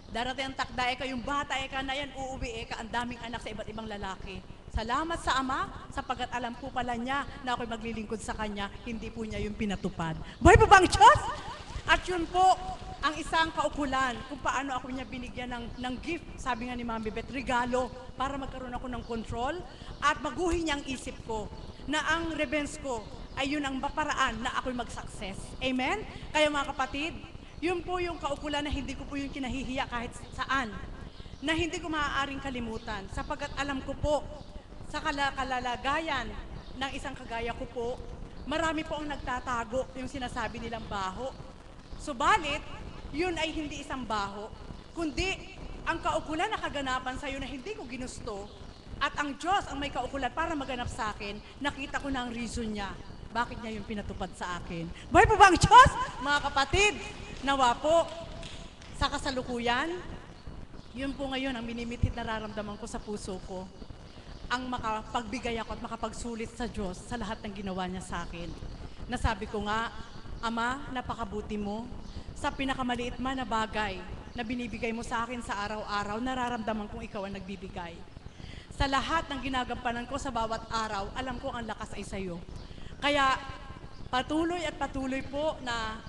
Darating ang takda, yung bata, na yan, uuwi, ang daming anak sa iba't ibang lalaki. Salamat sa Ama, sapagkat alam po pala niya na ako'y maglilingkod sa Kanya, hindi po niya yung pinatupad. Buhay po ba ang Diyos? At yun po, ang isang kaukulan, kung paano ako niya binigyan ng gift, sabi nga ni Mami Beth, regalo, para magkaroon ako ng control, at maguhin niya ang isip ko, na ang revenge ko ay yun ang paraan na ako'y mag-success. Amen? Kaya mga kapatid, yun po yung kaukulan na hindi ko po yung kinahihiya kahit saan. Na hindi ko maaaring kalimutan. Sapagkat alam ko po, sa kalalagayan ng isang kagaya ko po, marami po ang nagtatago yung sinasabi nilang baho. Subalit, yun ay hindi isang baho, kundi ang kaukulan na kaganapan sa'yo na hindi ko ginusto, at ang Diyos ang may kaukulan para maganap sa akin, nakita ko na ang reason niya. Bakit niya yung pinatupad sa akin? Buhay po ba ang Diyos? Mga kapatid, nawa po, sa kasalukuyan, yun po ngayon ang minimitit nararamdaman ko sa puso ko. Ang makapagbigay ako at makapagsulit sa Diyos sa lahat ng ginawa niya sa akin. Nasabi ko nga, Ama, napakabuti mo. Sa pinakamaliit man na bagay na binibigay mo sa akin sa araw-araw, nararamdaman kong ikaw ang nagbibigay. Sa lahat ng ginagampanan ko sa bawat araw, alam ko ang lakas ay sa'yo. Kaya patuloy at patuloy po na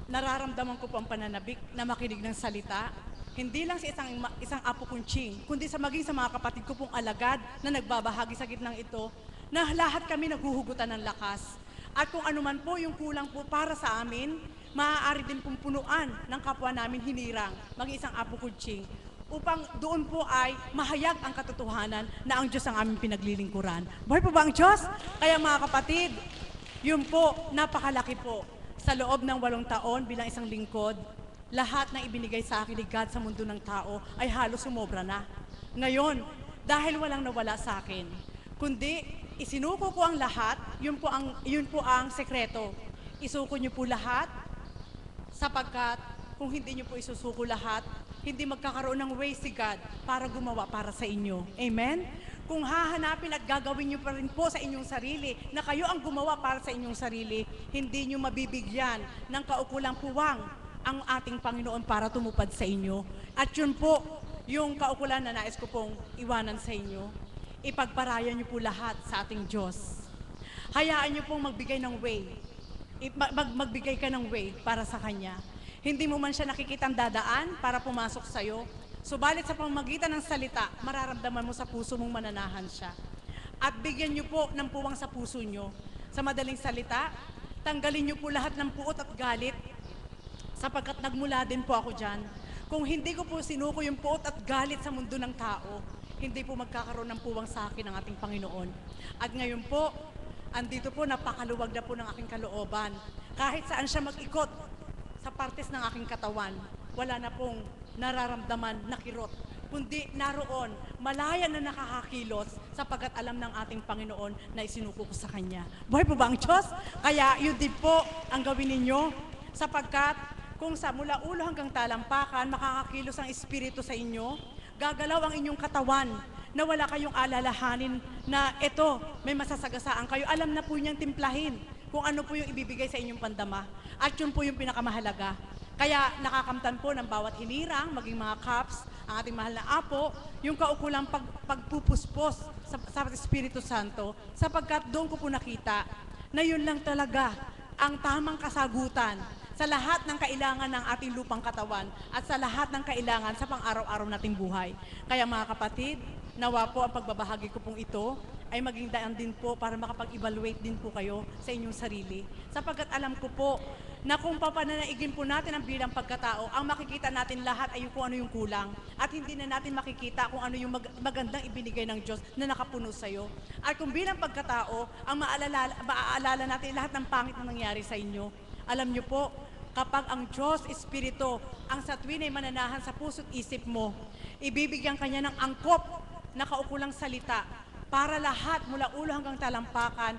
nararamdaman ko po ang pananabik na makinig ng salita. Hindi lang sa isang apo kong Ching, kundi maging sa mga kapatid ko pong alagad na nagbabahagi sa gitnang ito, na lahat kami naghuhugutan ng lakas. At kung ano man po yung kulang po para sa amin, maaari din pong punuan ng kapwa namin hinirang, maging isang apo kong Ching, upang doon po ay mahayag ang katotohanan na ang Diyos ang aming pinaglilingkuran. Buhay po ba ang Diyos? Kaya mga kapatid, yun po, napakalaki po. Sa loob ng 8 taon bilang isang lingkod, lahat ng ibinigay sa akin ni God sa mundo ng tao ay halos sumobra na. Ngayon, dahil walang nawala sa akin, kundi isinuko ko ang lahat, yun po ang sekreto. Isuko niyo po lahat, sapagkat kung hindi niyo po isusuko lahat, hindi magkakaroon ng way si God para gumawa para sa inyo. Amen? Kung hahanapin at gagawin niyo pa rin po sa inyong sarili na kayo ang gumawa para sa inyong sarili, hindi niyo mabibigyan ng kaukulang puwang ang ating Panginoon para tumupad sa inyo. At yun po, yung kaukulan na nais ko pong iwanan sa inyo. Ipagparayan niyo po lahat sa ating Diyos. Hayaan niyo pong magbigay ng way. Magbigay ka ng way para sa Kanya. Hindi mo man siya nakikitang dadaan para pumasok sa'yo. Subalit sa pamamagitan ng salita, mararamdaman mo sa puso mong mananahan siya. At bigyan niyo po ng puwang sa puso niyo. Sa madaling salita, tanggalin niyo po lahat ng puot at galit, sapagkat nagmula din po ako dyan. Kung hindi ko po sinuko yung puot at galit sa mundo ng tao, hindi po magkakaroon ng puwang sa akin ng ating Panginoon. At ngayon po, andito po, napakaluwag na po ng aking kalooban. Kahit saan siya mag-ikot sa partes ng aking katawan, wala na pong nararamdaman na kirot, kundi naroon, malaya na nakakakilos sapagkat alam ng ating Panginoon na isinuko ko sa Kanya. Buhay po ba ang Diyos? Kaya yun din po ang gawin ninyo, sapagkat kung sa mula ulo hanggang talampakan, makakakilos ang Espiritu sa inyo, gagalaw ang inyong katawan na wala kayong alalahanin na ito, may masasagasaan kayo. Alam na po niyang timplahin kung ano po yung ibibigay sa inyong pandama. At yun po yung pinakamahalaga. Kaya nakakamtan po ng bawat hinirang, maging mga cups, ang ating mahal na apo, yung kaukulang pagpupuspos sa Espiritu Santo, sapagkat doon ko po nakita na yun lang talaga ang tamang kasagutan sa lahat ng kailangan ng ating lupang katawan at sa lahat ng kailangan sa pang-araw-araw nating buhay. Kaya mga kapatid, nawa po ang pagbabahagi ko pong ito ay maging daan din po para makapag-evaluate din po kayo sa inyong sarili. Sapagkat alam ko po na kung papananaigin po natin ang bilang pagkatao, ang makikita natin lahat ay kung ano yung kulang. At hindi na natin makikita kung ano yung magandang ibinigay ng Diyos na nakapuno sa'yo. At kung bilang pagkatao, ang maaalala natin lahat ng pangit na nangyari sa inyo. Alam niyo po, kapag ang Diyos Espiritu ang sa tuwin ay mananahan sa puso't isip mo, ibibigyan kanya ng angkop na kaukulang salita para lahat mula ulo hanggang talampakan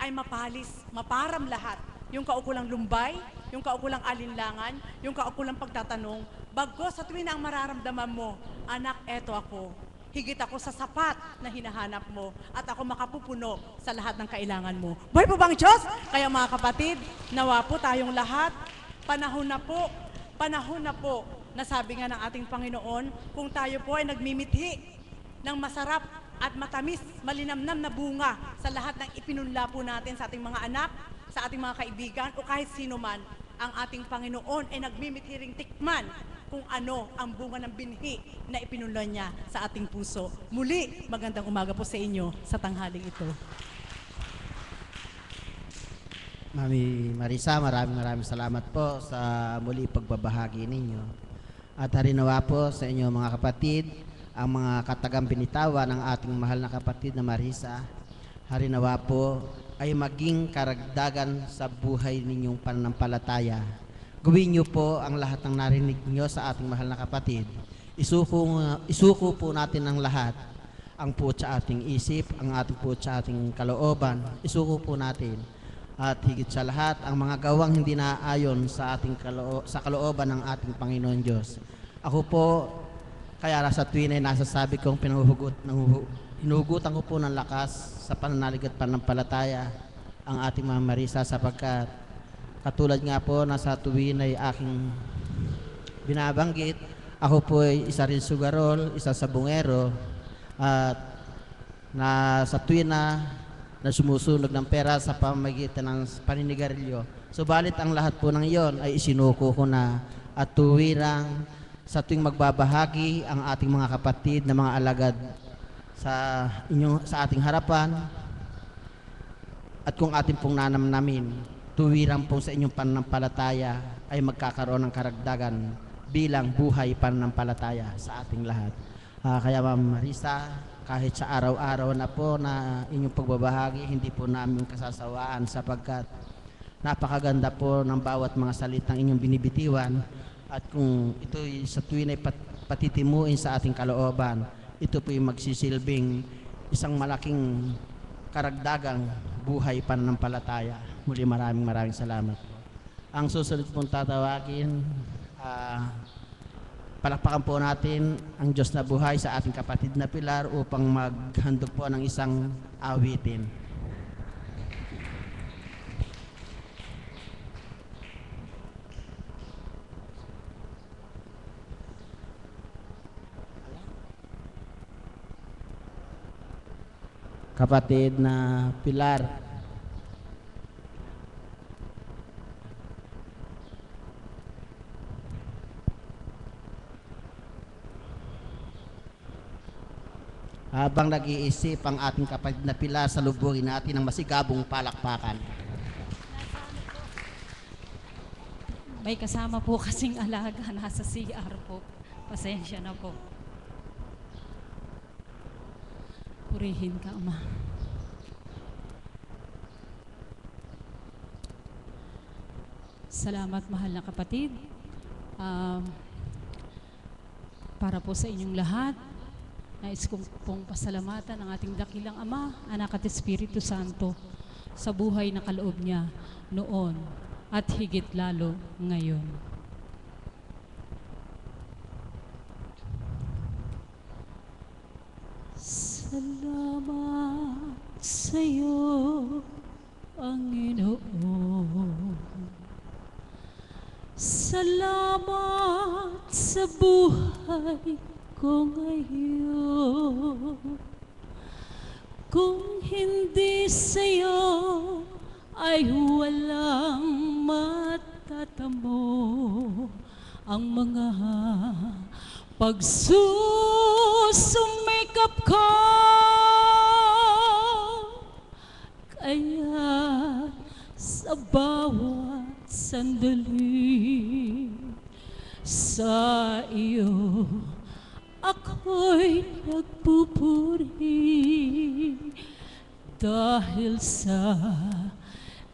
ay maparam lahat. Yung kaukulang lumbay, yung kaukulang alinlangan, yung kaukulang pagtatanong, bagos sa tuwin na ang mararamdaman mo, anak, eto ako. Higit ako sa sapat na hinahanap mo at ako makapupuno sa lahat ng kailangan mo. Buhay po bang Diyos? Kaya mga kapatid, nawa po tayong lahat, panahon na po, na sabi nga ng ating Panginoon, kung tayo po ay nagmimithi ng masarap at matamis, malinamnam na bunga sa lahat ng ipinunla po natin sa ating mga anak, sa ating mga kaibigan, o kahit sino man, ang ating Panginoon ay nagmimithi ring tikman kung ano ang bunga ng binhi na ipinunla niya sa ating puso. Muli, magandang umaga po sa inyo sa tanghaling ito. Mami Marisa, maraming salamat po sa muli pagbabahagi ninyo. At harinawa po sa inyo mga kapatid, ang mga katagang binitawan ng ating mahal na kapatid na Marisa, harinawa po ay maging karagdagan sa buhay ninyong pananampalataya. Gawin niyo po ang lahat ng narinig niyo sa ating mahal na kapatid. Isuko po natin ang lahat. Ang puot sa ating isip, ang ating puot sa ating kalooban. Isuko po natin. At higit sa lahat, ang mga gawang hindi naayon sa ating sa kalooban ng ating Panginoon Diyos. Ako po, kaya sa tuwin ay nasasabi kong hinuhugutan ko po ng lakas sa pananalig at panampalataya ang ating Mama Marisa, sapagkat katulad nga po na sa tuwin ay aking binabanggit, ako po ay isa rin sugarol, isa sa bungero, at na sa tuwin na na sumusunog ng pera sa pamamagitan ng paninigarilyo. Subalit ang lahat po ng iyon ay isinuko ko na at tuwirang sa tuwing magbabahagi ang ating mga kapatid na mga alagad sa ating harapan at kung ating pong nanamnamin, tuwirang po sa inyong pananampalataya ay magkakaroon ng karagdagan bilang buhay pananampalataya sa ating lahat. Kaya Ma'am Marisa, kahit sa araw-araw na po na inyong pagbabahagi, hindi po namin kasasawaan sapagkat napakaganda po ng bawat mga salitang inyong binibitiwan at kung ito sa tuwin ay patitimuin sa ating kalooban, ito po yung magsisilbing isang malaking karagdagang buhay pananampalataya. Muli maraming salamat po. Ang susunod pong tatawagin, palakpakan po natin ang Diyos na buhay sa ating kapatid na Pilar upang maghandog po ng isang awitin. Kapatid na Pilar, habang nag-iisip ang ating kapatid na Pilar, salubungin natin ang masigabong palakpakan. May kasama po kasing alaga, nasa CR po. Pasensya na po. Purihin ka, Ama. Salamat, mahal na kapatid. Para po sa inyong lahat, nais kong pong pasalamatan ang ating dakilang Ama, Anak at Espiritu Santo sa buhay na kaloob niya noon at higit lalo ngayon. Salamat sa iyo, Panginoon. Salamat sa buhay ko ngayon. Kung hindi sa iyo ay walang matatamo ang mga pagsusumikap ko. Kaya sa bawat sandali sa iyo ako'y nagpupuri dahil sa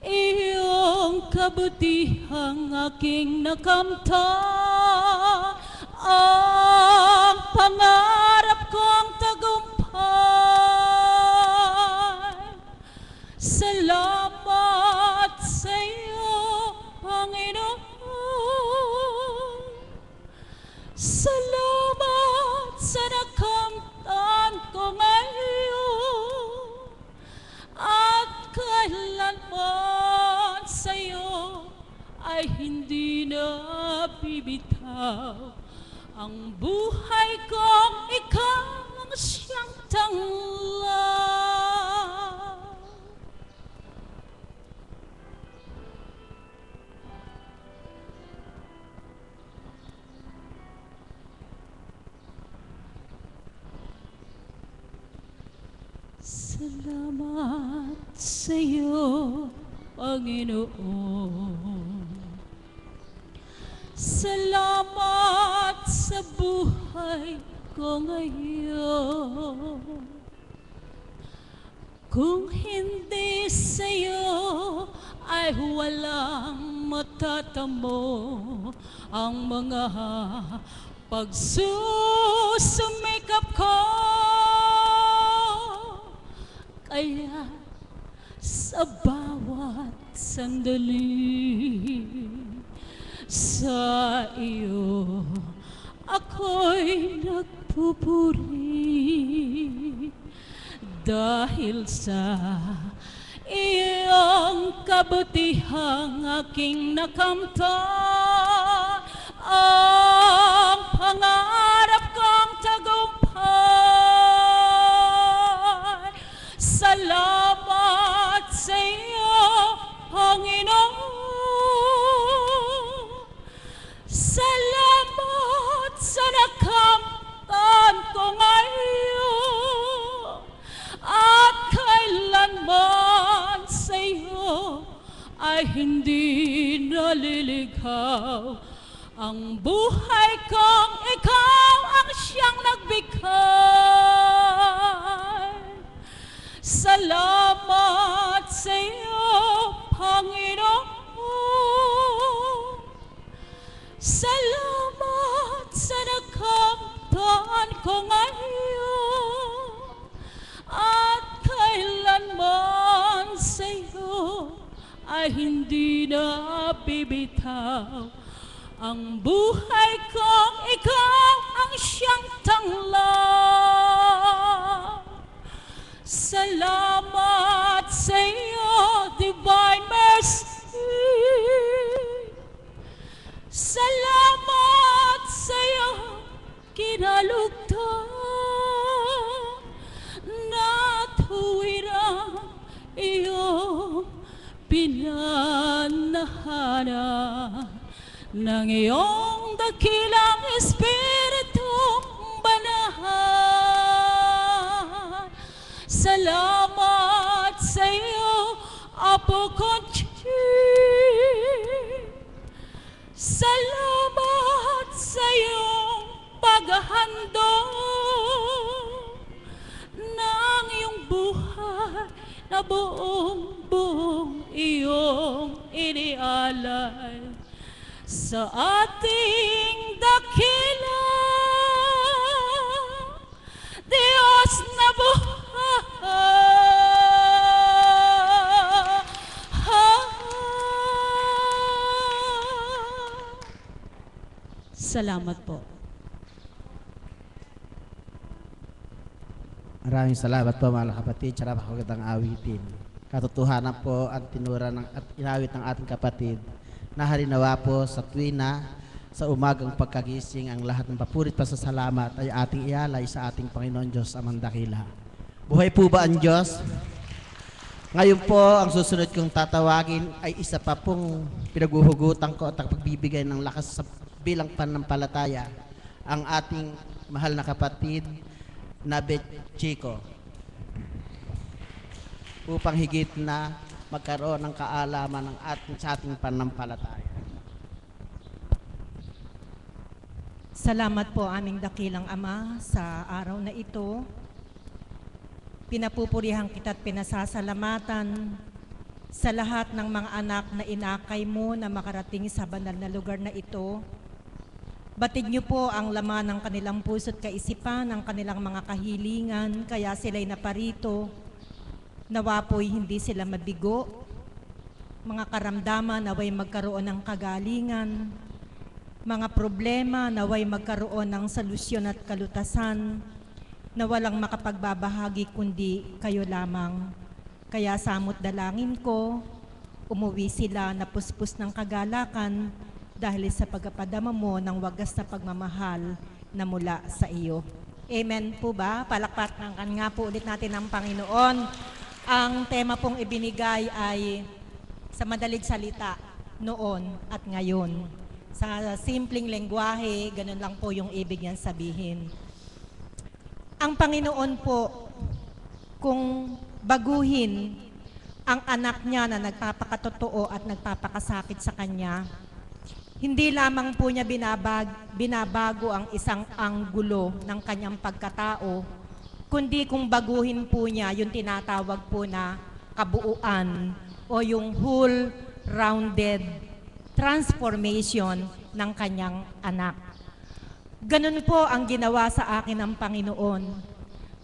iyong kabutihang aking nakamta. Ang pangarap kong tagumpay. Salamat sa iyo, Panginoon. Salamat sa nakamtan ko ngayon. At kailanman sa iyo ay hindi na bibitaw ang buhay kong ikaw ang siyang tanglaw. Salamat sa iyo, Panginoon. Salamat sa buhay ko ngayon. Kung hindi sa iyo ay walang matatamo ang mga pagsusumikap ko. Kaya sa bawat sandali sa iyo ako'y nagpupuri dahil sa iyong kabutihang aking nakamta. Ang pangarap kong tagumpay. Salamat sa iyo, Panginoon. Salamat sa nakamtan ko ngayon at kailanman sa iyo ay hindi naliligaw ang buhay kong ikaw ang siyang nagbigay. Salamat sa iyo, Panginoon. Salamat sa nakamtan ko ngayon at kailanman sa iyo ay hindi na bibitaw ang buhay kong ikaw ang siyang tanglaw. Salamat sa iyo, Divine Mercy. Salamat sa iyo, kinalugtang na tuwirang iyong pinanahanan ng iyong dakilang Espiritong Banal. Salamat sa iyo, Apo Conching. Salamat sa iyong paghahandog ng iyong buhay na buong iyong inialay sa ating dakila, Diyos na buhay. Salamat po. Maraming salamat po mga kapatid. Sa napakagandang awitin. Katotohanan po ang tinura at inawit ng ating kapatid na halinawa po sa tuwina sa umagang pagkagising ang lahat ng papurit pasasalamat ay ating ialay sa ating Panginoon Diyos Amang Dakila. Buhay po ba ang Diyos? Ngayon po, ang susunod kong tatawagin ay isa pa pong pinaghuhugutan ko at pagbibigay ng lakas sa bilang pananampalataya ang ating mahal na kapatid na Bet Chico upang higit na magkaroon ng kaalaman ng sa ating pananampalataya. Salamat po aming dakilang Ama sa araw na ito. Pinapupurihan kita at pinasasalamatan sa lahat ng mga anak na inakay mo na makarating sa banal na lugar na ito. Batid niyo po ang laman ng kanilang puso at kaisipan, ng kanilang mga kahilingan, kaya sila'y naparito. Nawa po'y hindi sila mabigo. Mga karamdaman naway magkaroon ng kagalingan. Mga problema naway magkaroon ng solusyon at kalutasan na walang makapagbabahagi kundi kayo lamang. Kaya samot dalangin ko, umuwi sila na puspos ng kagalakan dahil sa pagpapadama mo ng wagas na pagmamahal na mula sa iyo. Amen po ba? Palakpakan nga po ulit natin ang Panginoon. Ang tema pong ibinigay ay sa madaling salita, noon at ngayon. Sa simpleng lengguwahe, ganun lang po yung ibig niyang sabihin. Ang Panginoon po, kung baguhin ang anak niya na nagpapakatotoo at nagpapakasakit sa kanya, hindi lamang po niya binabago ang isang anggulo ng kanyang pagkatao, kundi kung baguhin po niya yung tinatawag po na kabuuan o yung whole rounded transformation ng kanyang anak. Ganun po ang ginawa sa akin ng Panginoon.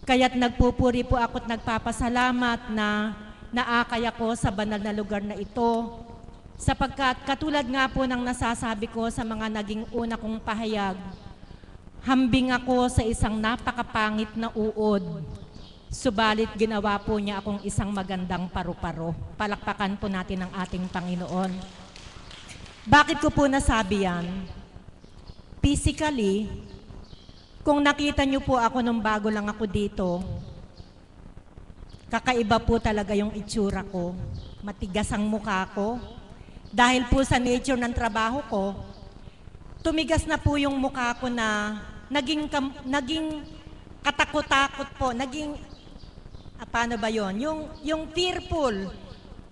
Kaya't nagpupuri po ako at nagpapasalamat na naakay ako sa banal na lugar na ito, sapagkat katulad nga po ng nasasabi ko sa mga naging una kong pahayag, hambing ako sa isang napakapangit na uod, subalit ginawa po niya akong isang magandang paru-paro. Palakpakan po natin ang ating Panginoon. Bakit ko po nasabi yan? Physically, kung nakita niyo po ako nung bago lang ako dito, kakaiba po talaga yung itsura ko. Matigas ang mukha ko. Dahil po sa nature ng trabaho ko, tumigas na po yung mukha ko na naging katakot-takot po, paano ba yon? Yung fearful,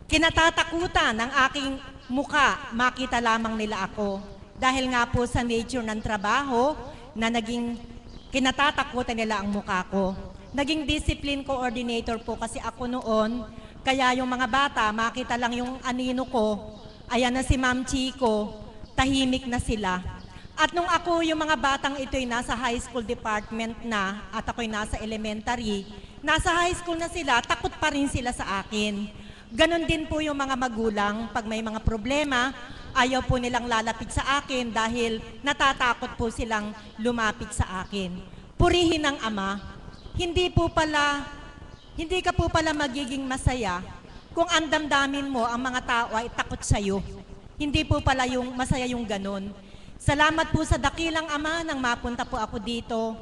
kinatatakutan ng aking mukha, makita lamang nila ako. Dahil nga po sa nature ng trabaho na naging kinatatakutan nila ang mukha ko. Naging discipline coordinator po kasi ako noon, kaya yung mga bata, makita lang yung anino ko, ayan na si Ma'am Chico, tahimik na sila. At nung ako, yung mga batang ito'y nasa high school department na at ako'y nasa elementary, nasa high school na sila, takot pa rin sila sa akin. Ganon din po yung mga magulang, pag may mga problema, ayaw po nilang lalapit sa akin dahil natatakot po silang lumapit sa akin. Purihin ng Ama, hindi ka po pala magiging masaya kung ang damdamin mo, ang mga tao ay takot sa'yo. Hindi po pala yung masaya yung ganon. Salamat po sa dakilang Ama nang mapunta po ako dito,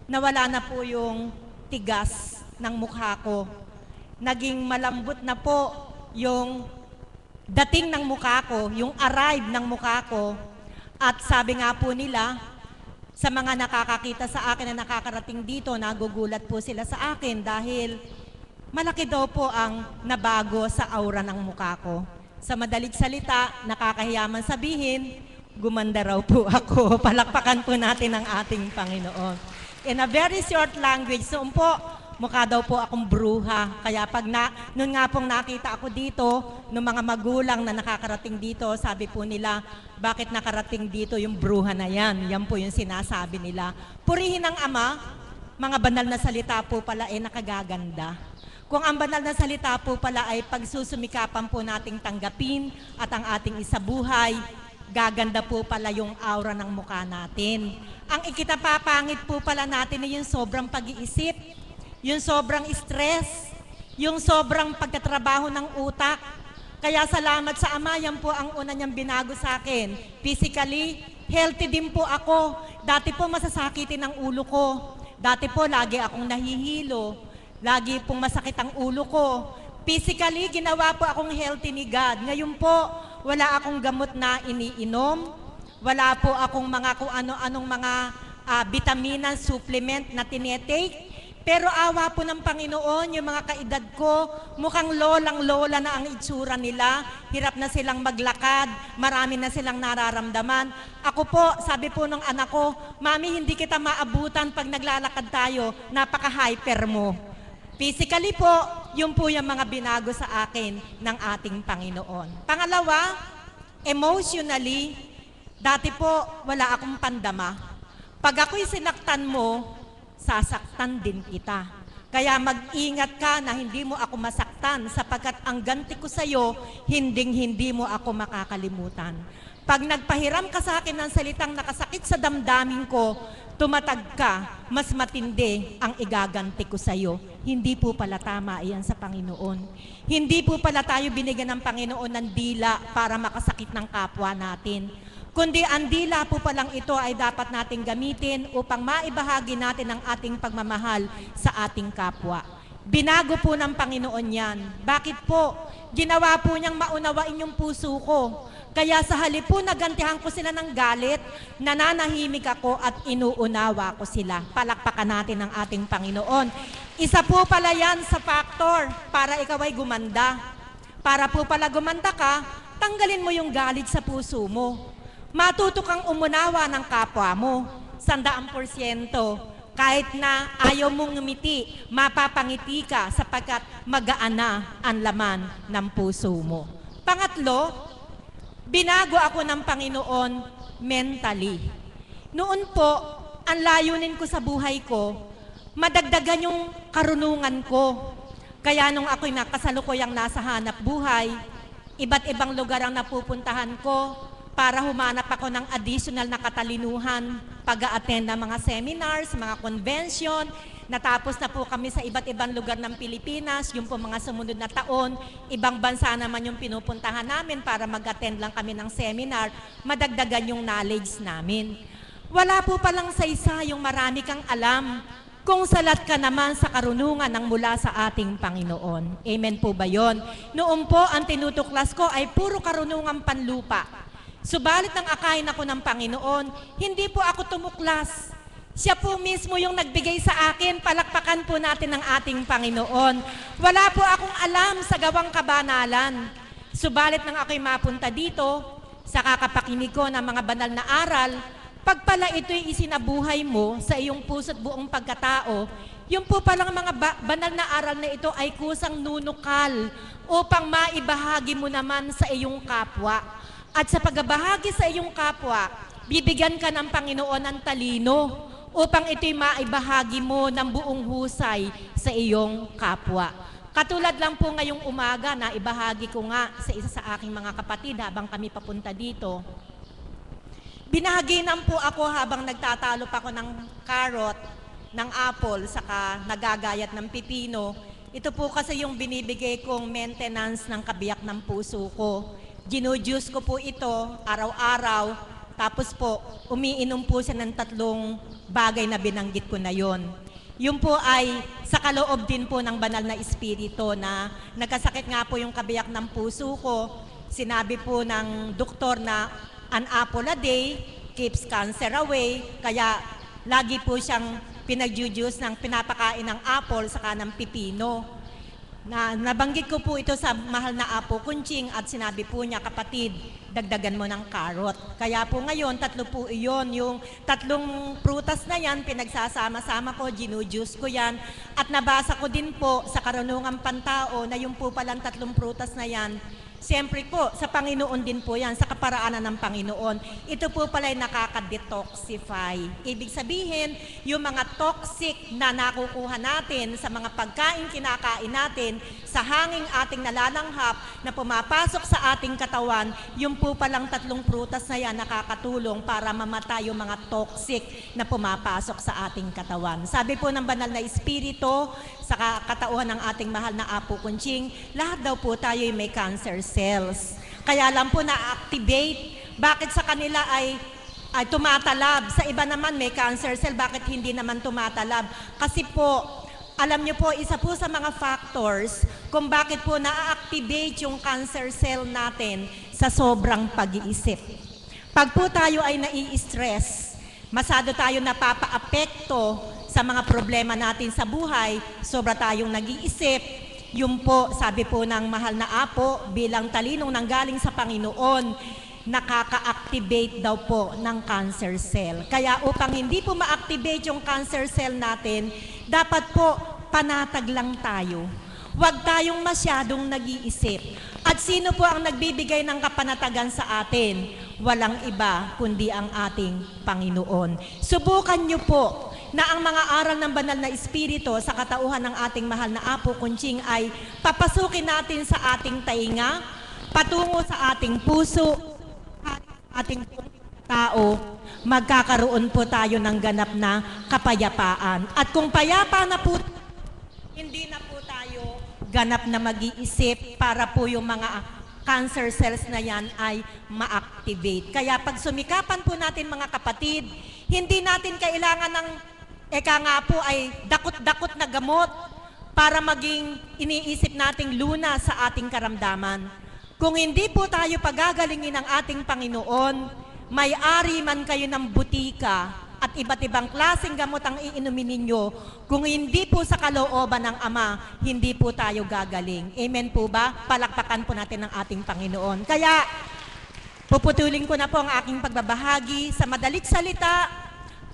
nawala na po yung tigas ng mukha ko. Naging malambot na po yung dating ng mukha ko, yung arrive ng mukha ko. At sabi nga po nila, sa mga nakakakita sa akin na nakakarating dito, nagugulat po sila sa akin dahil malaki daw po ang nabago sa aura ng mukha ko. Sa madalit salita, nakakahiyaman sabihin, gumanda raw po ako. Palakpakan po natin ang ating Panginoon. In a very short language, so po, mukha daw po akong bruha. Kaya noon nga pong nakita ako dito, ng mga magulang na nakakarating dito, sabi po nila, bakit nakarating dito yung bruha na yan? Yan po yung sinasabi nila. Purihin ng Ama, mga banal na salita po pala ay nakagaganda. Kung ang banal na salita po pala ay pagsusumikapan po nating tanggapin at ang ating isabuhay, gaganda po pala yung aura ng mukha natin. Ang ikitapapangit po pala natin ay yung sobrang pag-iisip, yung sobrang stress, yung sobrang pagtatrabaho ng utak. Kaya salamat sa Ama, yan po ang una niyang binago sa akin. Physically, healthy din po ako. Dati po masasakitin ang ulo ko. Dati po lagi akong nahihilo. Lagi pong masakit ang ulo ko. Physically, ginawa po akong healthy ni God. Ngayon po, wala akong gamot na iniinom. Wala po akong mga kung ano-anong mga vitamina, supplement na tinetake. Pero awa po ng Panginoon, yung mga kaedad ko, mukhang lolang-lola na ang itsura nila. Hirap na silang maglakad, marami na silang nararamdaman. Ako po, sabi po ng anak ko, Mami, hindi kita maabutan pag naglalakad tayo, napaka-hyper mo. Physically po, yun po yung mga binago sa akin ng ating Panginoon. Pangalawa, emotionally, dati po wala akong pandama. Pag ako'y sinaktan mo, sasaktan din kita. Kaya mag-ingat ka na hindi mo ako masaktan sapagkat ang ganti ko sa'yo, hindi mo ako makakalimutan. Pag nagpahiram ka sa akin ng salitang nakasakit sa damdamin ko, tumatag ka, mas matindi ang igaganti ko sa'yo. Hindi po pala tama iyan sa Panginoon. Hindi po pala tayo binigyan ng Panginoon ng dila para makasakit ng kapwa natin. Kundi ang dila po palang ito ay dapat nating gamitin upang maibahagi natin ang ating pagmamahal sa ating kapwa. Binago po ng Panginoon yan. Bakit po? Ginawa po niyang maunawain yung puso ko. Kaya sa halip po nagantihan ko sila ng galit, nananahimik ako at inuunawa ko sila. Palakpakan natin ang ating Panginoon. Isa po pala yan sa factor para ikaw ay gumanda. Para po pala gumanda ka, tanggalin mo yung galit sa puso mo. Matuto kang umunawa ng kapwa mo, 100%. Kahit na ayaw mong ngumiti, mapapangiti ka sapagkat magaan na ang laman ng puso mo. Pangatlo, binago ako ng Panginoon mentally. Noon po, ang layunin ko sa buhay ko, madagdagan yung karunungan ko. Kaya nung ako'y nakasalukuyang nasa hanap buhay, iba't ibang lugar ang napupuntahan ko, para humanap ako ng additional na katalinuhan, pag-a-attend ng mga seminars, mga convention. Natapos na po kami sa iba't ibang lugar ng Pilipinas, yung po mga sumunod na taon, ibang bansa naman yung pinupuntahan namin para mag-attend lang kami ng seminar, madagdagan yung knowledge namin. Wala po palang sa isa yung marami kang alam, kung salat ka naman sa karunungan ng mula sa ating Panginoon. Amen po ba yon? Noon po, ang tinutuklas ko ay puro karunungan panlupa. Subalit nang akayin ako ng Panginoon, hindi po ako tumuklas. Siya po mismo yung nagbigay sa akin. Palakpakan po natin ang ating Panginoon. Wala po akong alam sa gawang kabanalan. Subalit nang ako'y mapunta dito, sa kakapakinig ko ng mga banal na aral, pag pala ito'y isinabuhay mo sa iyong puso't buong pagkatao, yung po palang mga banal na aral na ito ay kusang nunukal upang maibahagi mo naman sa iyong kapwa. At sa pagbahagi sa iyong kapwa, bibigyan ka ng Panginoon ng talino upang ito'y maibahagi mo ng buong husay sa iyong kapwa. Katulad lang po ngayong umaga na ibahagi ko nga sa isa sa aking mga kapatid habang kami papunta dito. Binahaginan po ako habang nagtatalo pa ako ng carrot, ng apple, saka nagagayat ng pipino. Ito po kasi yung binibigay kong maintenance ng kabiyak ng puso ko. Ginujuice ko po ito araw-araw, tapos po umiinom po siya ng 3 bagay na binanggit ko na yon. Yun po ay sa kaloob din po ng banal na espiritu na nagkasakit nga po yung kabiyak ng puso ko. Sinabi po ng doktor na an apple a day keeps cancer away, kaya lagi po siyang pinag-juice ng pinapakain ng apple saka ng pipino. Nabanggit ko po ito sa mahal na Apo Kunching at sinabi po niya, kapatid, dagdagan mo ng carrot. Kaya po ngayon, 3 po iyon. Yung 3 prutas na yan, pinagsasama-sama ko, ginujuice ko yan. At nabasa ko din po sa karunungan pantao na yung po palang 3 prutas na yan, siyempre po, sa Panginoon din po yan, sa kaparaanan ng Panginoon. Ito po pala ay nakaka-detoxify. Ibig sabihin, yung mga toxic na nakukuha natin sa mga pagkain kinakain natin, sa hanging ating nalalanghap na pumapasok sa ating katawan, yung po palang 3 prutas na yan nakakatulong para mamatay yung mga toxic na pumapasok sa ating katawan. Sabi po ng banal na espiritu, sa katauhan ng ating mahal na Apo Kunching, lahat daw po tayo may cancer cells. Kaya lang po na-activate. Bakit sa kanila ay tumatalab? Sa iba naman may cancer cell, bakit hindi naman tumatalab? Kasi po, alam niyo po, isa po sa mga factors kung bakit po na-activate yung cancer cell natin sa sobrang pag-iisip. Pag po tayo ay nai-stress, masyado tayo napapa-apekto sa mga problema natin sa buhay, sobra tayong nag-iisip. Yung po, sabi po ng mahal na Apo, bilang talinong nanggaling sa Panginoon, nakaka-activate daw po ng cancer cell. Kaya upang hindi po ma-activate yung cancer cell natin, dapat po panatag lang tayo. Huwag tayong masyadong nag-iisip. At sino po ang nagbibigay ng kapanatagan sa atin? Walang iba kundi ang ating Panginoon. Subukan niyo po na ang mga aral ng banal na espiritu sa katauhan ng ating mahal na Apo Kunching ay papasukin natin sa ating tainga, patungo sa ating puso, ating tao, magkakaroon po tayo ng ganap na kapayapaan. At kung payapa na po, hindi na po tayo ganap na mag-iisip para po yung mga cancer cells na yan ay ma-activate. Kaya pag sumikapan po natin mga kapatid, hindi natin kailangan ng nga po ay dakot-dakot na gamot para maging iniisip nating luna sa ating karamdaman. Kung hindi po tayo pagagalingin ng ating Panginoon, may-ari man kayo ng butika at iba't ibang klaseng gamot ang iinumin ninyo, kung hindi po sa kalooban ng Ama, hindi po tayo gagaling. Amen po ba? Palakpakan po natin ng ating Panginoon. Kaya, puputulin ko na po ang aking pagbabahagi. Sa madalit salita,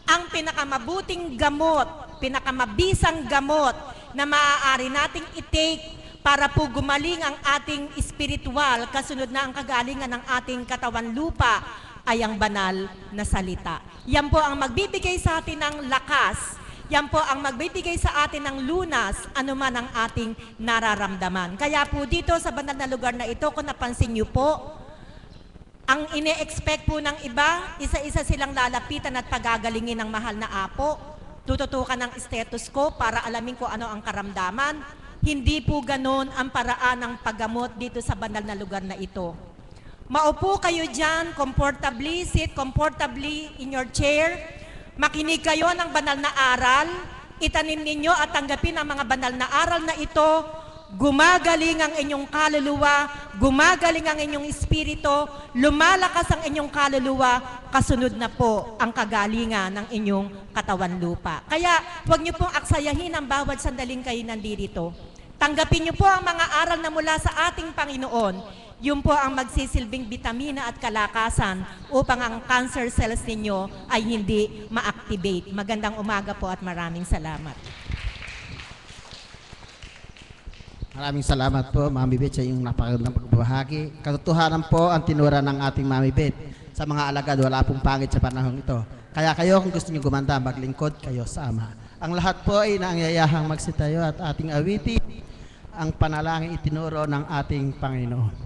ang pinakamabuting gamot, pinakamabisang gamot na maaari nating i-take para po gumaling ang ating espiritual, kasunod na ang kagalingan ng ating katawan lupa, ay ang banal na salita. Yan po ang magbibigay sa atin ng lakas. Yan po ang magbibigay sa atin ng lunas, anuman ang ating nararamdaman. Kaya po dito sa banal na lugar na ito, kung napansin niyo po, ang ine-expect po ng iba, isa-isa silang lalapitan at pagagalingin ng mahal na Apo. Tututukan ng stethoscope para alamin ko ano ang karamdaman. Hindi po ganon ang paraan ng paggamot dito sa banal na lugar na ito. Maupo kayo dyan, comfortably, sit comfortably in your chair. Makinig kayo ng banal na aral. itanim ninyo at tanggapin ang mga banal na aral na ito, gumagaling ang inyong kaluluwa, gumagaling ang inyong espiritu, lumalakas ang inyong kaluluwa, kasunod na po ang kagalingan ng inyong katawan lupa. Kaya huwag niyo pong aksayahin ang bawat sandaling kayo nandito. Tanggapin niyo po ang mga aral na mula sa ating Panginoon. Yun po ang magsisilbing bitamina at kalakasan upang ang cancer cells ninyo ay hindi ma-activate. Magandang umaga po at maraming salamat. Maraming salamat po, Mami Bet, sa iyong napakagandang pagbabahagi. Katotohanan po ang tinura ng ating Mami Bet. Sa mga alagad, wala pong pangit sa panahon ito. Kaya kayo, kung gusto niyo gumanda, maglingkod kayo sa Ama. Ang lahat po ay nangyayahang magsitayo at ating awitin ang panalangin itinuro ng ating Panginoon.